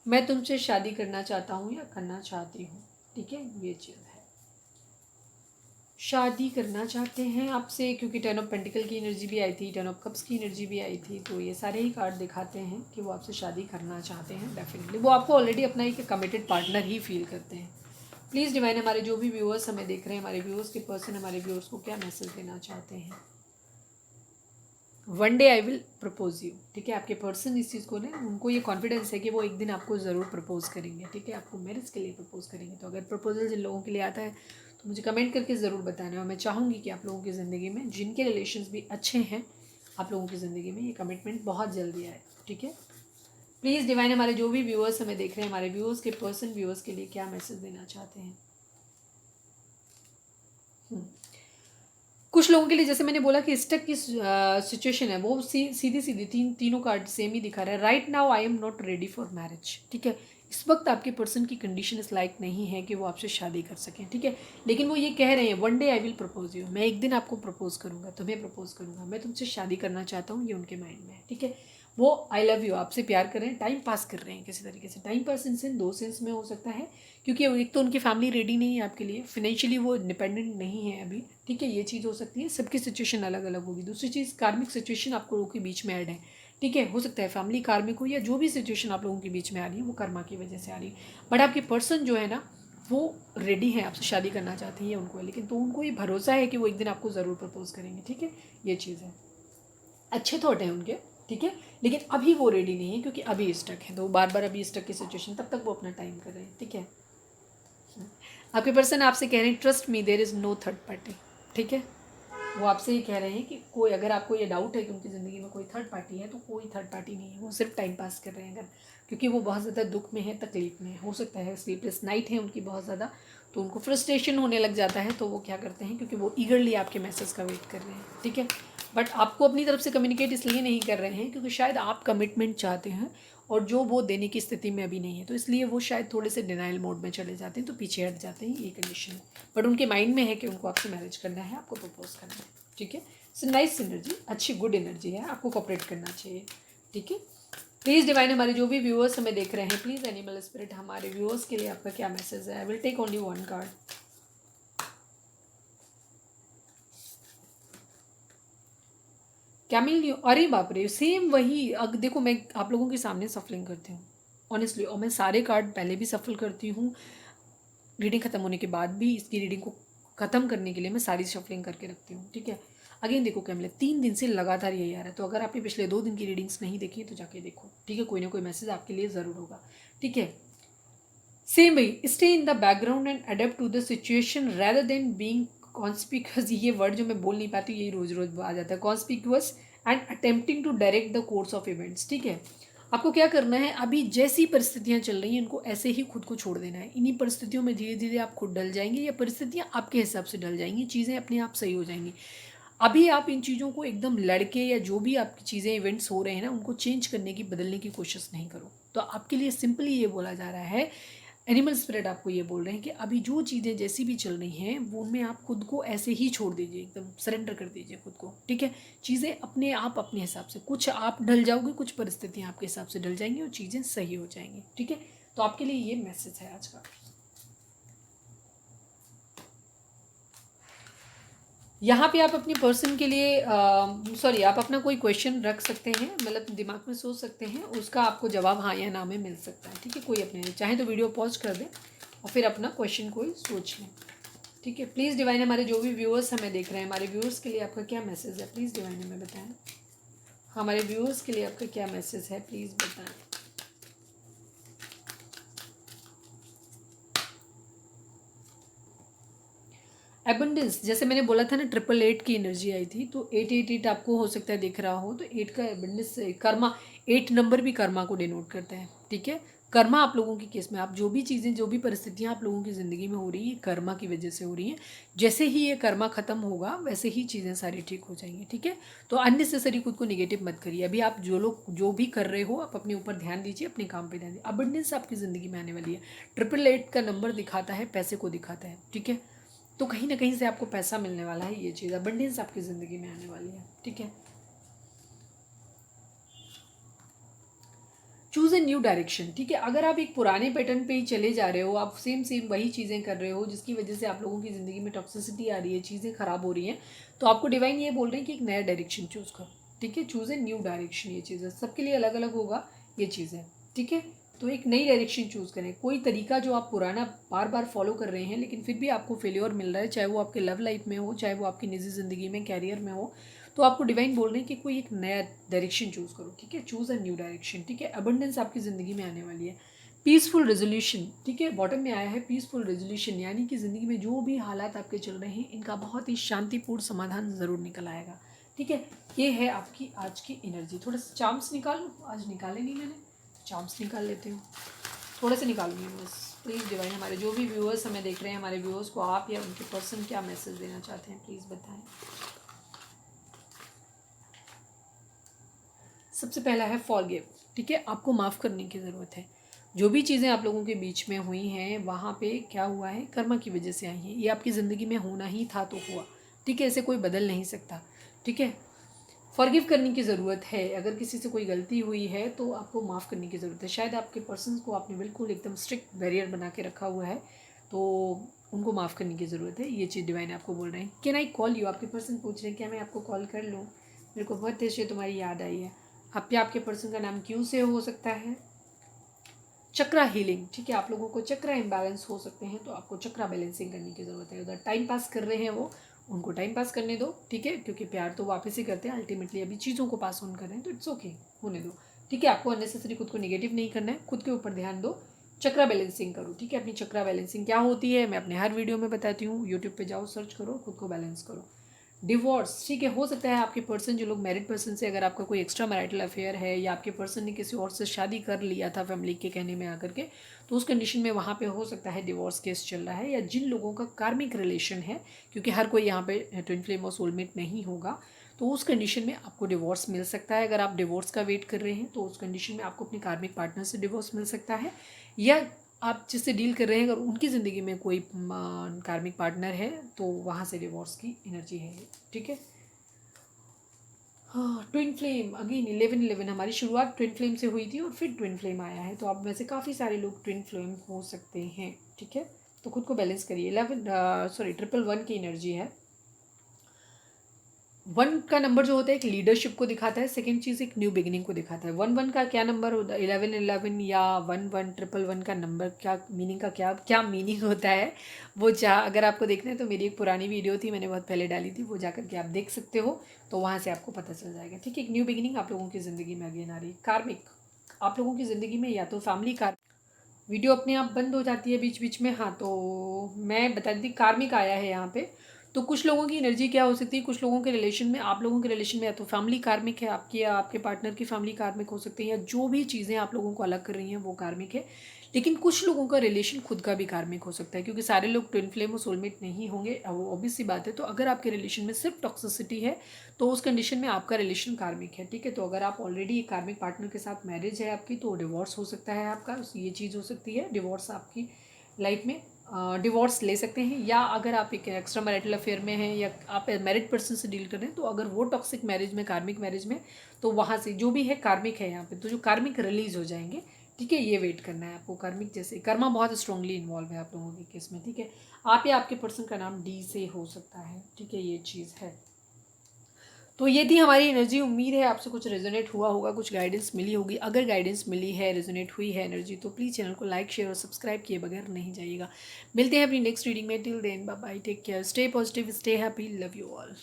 मैं तुमसे शादी करना चाहता हूँ या करना चाहती हूँ, ठीक है, ये चीज़ है। शादी करना चाहते हैं आपसे, क्योंकि 10 ऑफ पेंटिकल की एनर्जी भी आई थी, 10 ऑफ कप्स की एनर्जी भी आई थी, तो ये सारे ही कार्ड दिखाते हैं कि वो आपसे शादी करना चाहते हैं डेफिनेटली, वो आपको ऑलरेडी अपना एक कमिटेड पार्टनर ही फील करते हैं। प्लीज़ डिवाइन, हमारे जो भी व्यूअर्स हमें देख रहे हैं, हमारे व्यूअर्स के पर्सन हमारे व्यूअर्स को क्या मैसेज देना चाहते हैं। One day I will propose you, ठीक है। आपके पर्सन इस चीज़ को ना, उनको ये कॉन्फिडेंस है कि वो एक दिन आपको ज़रूर प्रपोज करेंगे, ठीक है, आपको मैरिज के लिए प्रपोज करेंगे। तो अगर प्रपोजल जिन लोगों के लिए आता है तो मुझे कमेंट करके ज़रूर बताना। और मैं चाहूँगी कि आप लोगों की ज़िंदगी में जिनके रिलेशंस भी अच्छे हैं, आप लोगों की ज़िंदगी में ये कमिटमेंट बहुत जल्दी आए, ठीक है। प्लीज़ डिवाइन, हमारे जो भी व्यूअर्स हमें देख रहे हैं, हमारे व्यूअर्स के पर्सन व्यूअर्स के लिए क्या मैसेज देना चाहते हैं। कुछ लोगों के लिए, जैसे मैंने बोला कि स्टक की सिचुएशन है, वो सीधी सीधी तीनों कार्ड सेम ही दिखा रहा है। Right now I am not ready for marriage, ठीक है। इस वक्त आपके पर्सन की कंडीशन इस लाइक नहीं है कि वो आपसे शादी कर सकें, ठीक है। लेकिन वो ये कह रहे हैं one day I will propose you, मैं एक दिन आपको प्रपोज करूंगा, तुम्हें प्रपोज करूंगा, मैं तुमसे शादी करना चाहता हूँ, ये उनके माइंड में है, ठीक है। वो आई लव यू, आपसे प्यार कर रहे हैं, टाइम पास कर रहे हैं किसी तरीके से। टाइम पास इन सेंस दो सेंस में हो सकता है, क्योंकि एक तो उनकी फैमिली रेडी नहीं है आपके लिए, फिनेंशियली वो इंडिपेंडेंट नहीं है अभी, ठीक है, ये चीज़ हो सकती है। सबकी सिचुएशन अलग अलग होगी। दूसरी चीज़, कार्मिक सिचुएशन आप लोगों के बीच में ऐड है, ठीक है। हो सकता है फैमिली कार्मिक हो, या जो भी सिचुएशन आप लोगों के बीच में आ रही है वो कर्मा की वजह से आ रही है। बट आपके पर्सन जो है ना, वो रेडी है, आपसे शादी करना चाहते हैं उनको, लेकिन तो उनको ये भरोसा है कि वो एक दिन आपको ज़रूर प्रपोज करेंगे, ठीक है, ये चीज़ है। अच्छे थॉट हैं उनके, ठीक है, लेकिन अभी वो रेडी नहीं है, क्योंकि अभी स्टक है, तो बार बार अभी स्टक की सिचुएशन, तब तक वो अपना टाइम कर रहे हैं, ठीक है। आपके पर्सन आपसे कह रहे हैं trust me there is no third party, ठीक है। वो आपसे ये कह रहे हैं कि कोई, अगर आपको ये डाउट है कि उनकी ज़िंदगी में कोई थर्ड पार्टी है, तो कोई थर्ड पार्टी नहीं है, वो सिर्फ टाइम पास कर रहे हैं। अगर क्योंकि वो बहुत ज़्यादा दुख में है, तकलीफ में है, हो सकता है स्लीपलेस नाइट है उनकी बहुत ज़्यादा, तो उनको फ्रस्ट्रेशन होने लग जाता है, तो वो क्या करते हैं, क्योंकि वो ईगरली आपके मैसेज का वेट कर रहे हैं, ठीक है। बट आपको अपनी तरफ से कम्युनिकेट इसलिए नहीं कर रहे हैं क्योंकि शायद आप कमिटमेंट चाहते हैं, और जो वो देने की स्थिति में अभी नहीं है, तो इसलिए वो शायद थोड़े से डिनाइल मोड में चले जाते हैं, तो पीछे हट जाते हैं, ये कंडीशन है। बट उनके माइंड में है कि उनको आपसे मैरिज करना है, आपको प्रपोज करना है, ठीक है। सो नाइस एनर्जी, अच्छी गुड एनर्जी है, आपको कोऑपरेट करना चाहिए, ठीक है। प्लीज़ डिवाइन, हमारे जो भी व्यूअर्स हमें देख रहे हैं, प्लीज़ एनिमल स्पिरिट, हमारे व्यूअर्स के लिए आपका क्या मैसेज है। I will take only one card. कैमिल न्यू, अरे बाप रे, सेम वही। अब देखो, मैं आप लोगों के सामने सफलिंग करती हूँ ऑनेस्टली, और मैं सारे कार्ड पहले भी सफल करती हूँ, रीडिंग ख़त्म होने के बाद भी इसकी रीडिंग को ख़त्म करने के लिए मैं सारी शफलिंग करके रखती हूँ, ठीक है। अगेन देखो कैमले, 3 दिन से लगातार यही आ रहा है, तो अगर आपने पिछले 2 दिन की रीडिंग्स नहीं देखी तो जाके देखो, ठीक है, कोई ना कोई मैसेज आपके लिए ज़रूर होगा, ठीक है। सेम भाई, stay in the background and adapt to the situation rather than being conspicuous, ये वर्ड जो मैं बोल नहीं पाती, यही रोज रोज आ जाता है, conspicuous and attempting to direct the course of events, ठीक है। आपको क्या करना है, अभी जैसी परिस्थितियां चल रही हैं इनको ऐसे ही खुद को छोड़ देना है। इन्हीं परिस्थितियों में धीरे धीरे आप खुद ढल जाएंगे, या परिस्थितियां आपके हिसाब से ढल जाएंगी, चीज़ें अपने आप सही हो जाएंगी। अभी आप इन चीज़ों को एकदम लड़के, या जो भी आपकी चीज़ें इवेंट्स हो रहे हैं ना, उनको चेंज करने की, बदलने की कोशिश नहीं करो। तो आपके लिए सिंपली ये बोला जा रहा है, एनिमल स्पिरिट आपको ये बोल रहे हैं कि अभी जो चीज़ें जैसी भी चल रही हैं, वो उनमें आप खुद को ऐसे ही छोड़ दीजिए, एकदम सरेंडर कर दीजिए खुद को, ठीक है। चीज़ें अपने आप अपने हिसाब से, कुछ आप ढल जाओगे, कुछ परिस्थितियाँ आपके हिसाब से ढल जाएंगी और चीज़ें सही हो जाएंगी, ठीक है। तो आपके लिए ये मैसेज है आज का। यहाँ पे आप अपने पर्सन के लिए सॉरी, आप अपना कोई क्वेश्चन रख सकते हैं, मतलब दिमाग में सोच सकते हैं, उसका आपको जवाब हाँ या ना में मिल सकता है, ठीक है। कोई अपने चाहे तो वीडियो पॉज कर दें और फिर अपना क्वेश्चन कोई सोच लें, ठीक है। प्लीज़ डिवाइन, हमारे जो भी व्यूअर्स हमें देख रहे हैं, हमारे व्यूअर्स के लिए आपका क्या मैसेज है, प्लीज़ डिवाइन हमें बताएं। हमारे व्यूअर्स के लिए आपका क्या मैसेज है, प्लीज़ बताएं। एबंडेंस, जैसे मैंने बोला था ना, 888 की एनर्जी आई थी, तो 888 आपको हो सकता है दिख रहा हो, तो 8 का एबंडेंस, कर्मा, 8 नंबर भी कर्मा को डिनोट करता है, ठीक है। कर्मा आप लोगों के केस में, आप जो भी चीज़ें, जो भी परिस्थितियाँ आप लोगों की ज़िंदगी में हो रही है, कर्मा की वजह से हो रही हैं। जैसे ही ये कर्मा ख़त्म होगा, वैसे ही चीज़ें सारी ठीक हो जाएंगी, ठीक है। तो अननेसेसरी खुद को निगेटिव मत करिए। अभी आप जो लोग जो भी कर रहे हो, आप अपने ऊपर ध्यान दीजिए, अपने काम पर ध्यान दीजिए। अबंडेंस आपकी ज़िंदगी में आने वाली है। 888 का नंबर दिखाता है, पैसे को दिखाता है, ठीक है। तो कहीं ना कहीं से आपको पैसा मिलने वाला है, ये चीज़ अबंडेंस आपकी ज़िंदगी में आने वाली है, ठीक है। चूज़ ए न्यू डायरेक्शन, ठीक है। अगर आप एक पुराने पैटर्न पे ही चले जा रहे हो, आप सेम सेम वही चीज़ें कर रहे हो, जिसकी वजह से आप लोगों की ज़िंदगी में टॉक्सिसिटी आ रही है, चीज़ें ख़राब हो रही हैं, तो आपको डिवाइन ये बोल रहे हैं कि एक नया डायरेक्शन चूज़ करो, ठीक है। चूज़ ए न्यू डायरेक्शन, ये चीज़ है, सबके लिए अलग अलग होगा ये चीज़ है, ठीक है। तो एक नई डायरेक्शन चूज़ करें। कोई तरीका जो आप पुराना बार बार फॉलो कर रहे हैं, लेकिन फिर भी आपको फेल्योर मिल रहा है, चाहे वो आपके लव लाइफ में हो, चाहे वो आपकी निजी ज़िंदगी में, कैरियर में हो, तो आपको डिवाइन बोल रहे हैं कि कोई एक नया डायरेक्शन चूज़ करो, ठीक है, चूज़ अ न्यू डायरेक्शन, ठीक है। अबंडेंस आपकी ज़िंदगी में आने वाली है। पीसफुल रेजोल्यूशन, ठीक है, बॉटम में आया है पीसफुल रेजोल्यूशन, यानी कि ज़िंदगी में जो भी हालात आपके चल रहे हैं इनका बहुत ही शांतिपूर्ण समाधान ज़रूर निकल आएगा, ठीक है। ये है आपकी आज की एनर्जी। थोड़ा सा चार्म्स निकालूँ, आज निकाले नहीं मैंने, चार्म्स निकाल लेती हूँ, थोड़े से निकालूंगी बस। प्लीज़ डिवाइन हमारे जो भी व्यूअर्स हमें देख रहे हैं, हमारे व्यूअर्स को आप या उनके पर्सन क्या मैसेज देना चाहते हैं, प्लीज़ बताएं। सबसे पहला है फॉरगिव, ठीक है, आपको माफ़ करने की ज़रूरत है। जो भी चीज़ें आप लोगों के बीच में हुई हैं वहाँ पे क्या हुआ है, कर्मा की वजह से आई हैं। ये आपकी ज़िंदगी में होना ही था तो हुआ, ठीक है, इसे कोई बदल नहीं सकता, ठीक है। फॉरगिव करने की ज़रूरत है। अगर किसी से कोई गलती हुई है तो आपको माफ़ करने की ज़रूरत है। शायद आपके पर्सन को आपने बिल्कुल एकदम स्ट्रिक्ट बैरियर बना के रखा हुआ है, तो उनको माफ़ करने की ज़रूरत है। ये चीज़ डिवाइन आपको बोल रहे हैं। कैन आई कॉल यू, आपके पर्सन पूछ रहे हैं क्या मैं आपको कॉल कर लूँ, मेरे को बहुत देर से तुम्हारी याद आई है। आपके पर्सन का नाम क्यों से हो सकता है, चक्रा हीलिंग, ठीक है। आप लोगों को चक्रा इम्बैलेंस हो सकते हैं, तो आपको चक्रा बैलेंसिंग करने की ज़रूरत है। उधर टाइम पास कर रहे हैं वो, उनको टाइम पास करने दो, ठीक है, क्योंकि प्यार तो वापस ही करते हैं अल्टीमेटली। अभी चीज़ों को पास ऑन कर रहे हैं तो इट्स ओके, होने दो, ठीक है। आपको अननेसेसरी खुद को नेगेटिव नहीं करना है, खुद के ऊपर ध्यान दो, चक्रा बैलेंसिंग करो, ठीक है। अपनी चक्रा बैलेंसिंग क्या होती है मैं अपने हर वीडियो में बताती हूँ, यूट्यूब पे जाओ, सर्च करो, खुद को बैलेंस करो। डिवोर्स, ठीक है, हो सकता है आपके पर्सन, जो लोग मैरिड पर्सन से अगर आपका कोई एक्स्ट्रा मैरिटल अफेयर है या आपके पर्सन ने किसी और से शादी कर लिया था फैमिली के कहने में आकर के, तो उस कंडीशन में वहाँ पे हो सकता है डिवोर्स केस चल रहा है। या जिन लोगों का कार्मिक रिलेशन है, क्योंकि हर कोई यहाँ पे ट्विन फ्लेम और सोलमेट नहीं होगा, तो उस कंडीशन में आपको डिवोर्स मिल सकता है। अगर आप डिवोर्स का वेट कर रहे हैं तो उस कंडीशन में आपको अपने कार्मिक पार्टनर से डिवोर्स मिल सकता है। या आप जिससे डील कर रहे हैं अगर उनकी ज़िंदगी में कोई कार्मिक पार्टनर है तो वहाँ से डिवोर्स की एनर्जी है, ठीक है। हाँ, ट्विन फ्लेम अगेन 11-11, हमारी शुरुआत ट्विन फ्लेम से हुई थी और फिर ट्विन फ्लेम आया है, तो आप में से काफ़ी सारे लोग ट्विन फ्लेम हो सकते हैं, ठीक है। तो खुद को बैलेंस करिए। 1 की एनर्जी है। 1 का नंबर जो होता है एक लीडरशिप को दिखाता है, सेकेंड चीज़ एक न्यू बिगिनिंग को दिखाता है। 1 का क्या नंबर होता है, 11 या 1 का नंबर क्या मीनिंग का क्या मीनिंग होता है, वो अगर आपको देखना है तो मेरी एक पुरानी वीडियो थी, मैंने बहुत पहले डाली थी, वो जाकर के आप देख सकते हो, तो वहाँ से आपको पता चल जाएगा, ठीक है। एक न्यू बिगिनिंग आप लोगों की ज़िंदगी में अगेन आ रही है। कार्मिक, आप लोगों की ज़िंदगी में या तो फैमिली वीडियो अपने आप बंद हो जाती है बीच बीच में, हाँ, तो मैं बता दी कार्मिक आया है यहाँ पे। तो कुछ लोगों की एनर्जी क्या हो सकती है, कुछ लोगों के रिलेशन में, आप लोगों के रिलेशन में या तो फैमिली कार्मिक है आपकी, या आपके पार्टनर की फैमिली कार्मिक हो सकती है, या जो भी चीज़ें आप लोगों को अलग कर रही हैं वो कार्मिक है। लेकिन कुछ लोगों का रिलेशन खुद का भी कार्मिक हो सकता है, क्योंकि सारे लोग ट्विन फ्लेम और सोलमेट नहीं होंगे, वो ऑब्वियस सी बात है। तो अगर आपके रिलेशन में सिर्फ टॉक्सिसिटी है तो उस कंडीशन में आपका रिलेशन कार्मिक है, ठीक है। तो अगर आप ऑलरेडी एक कार्मिक पार्टनर के साथ मैरिज है आपकी, तो डिवोर्स हो सकता है आपका, ये चीज़ हो सकती है डिवोर्स आपकी लाइफ में, डिवोर्स ले सकते हैं। या अगर आप एक एक्स्ट्रा मैरिटल अफेयर में हैं या आप मैरिड पर्सन से डील कर रहे हैं, तो अगर वो टॉक्सिक मैरिज में, कार्मिक मैरिज में, तो वहाँ से जो भी है कार्मिक है यहाँ पे, तो जो कार्मिक रिलीज हो जाएंगे, ठीक है। ये वेट करना है आपको। कार्मिक जैसे कर्मा बहुत स्ट्रांगली इन्वॉल्व है आप लोगों के केस में, ठीक है। आप या आपके पर्सन का नाम डी से हो सकता है, ठीक है, ये चीज़ है। तो ये थी हमारी एनर्जी। उम्मीद है आपसे कुछ रेजोनेट हुआ होगा, कुछ गाइडेंस मिली होगी। अगर गाइडेंस मिली है, रेजोनेट हुई है एनर्जी, तो प्लीज़ चैनल को लाइक, शेयर और सब्सक्राइब किए बगैर नहीं जाइएगा। मिलते हैं अपनी नेक्स्ट रीडिंग में। Till then bye bye, take care, stay positive, stay happy, love you all.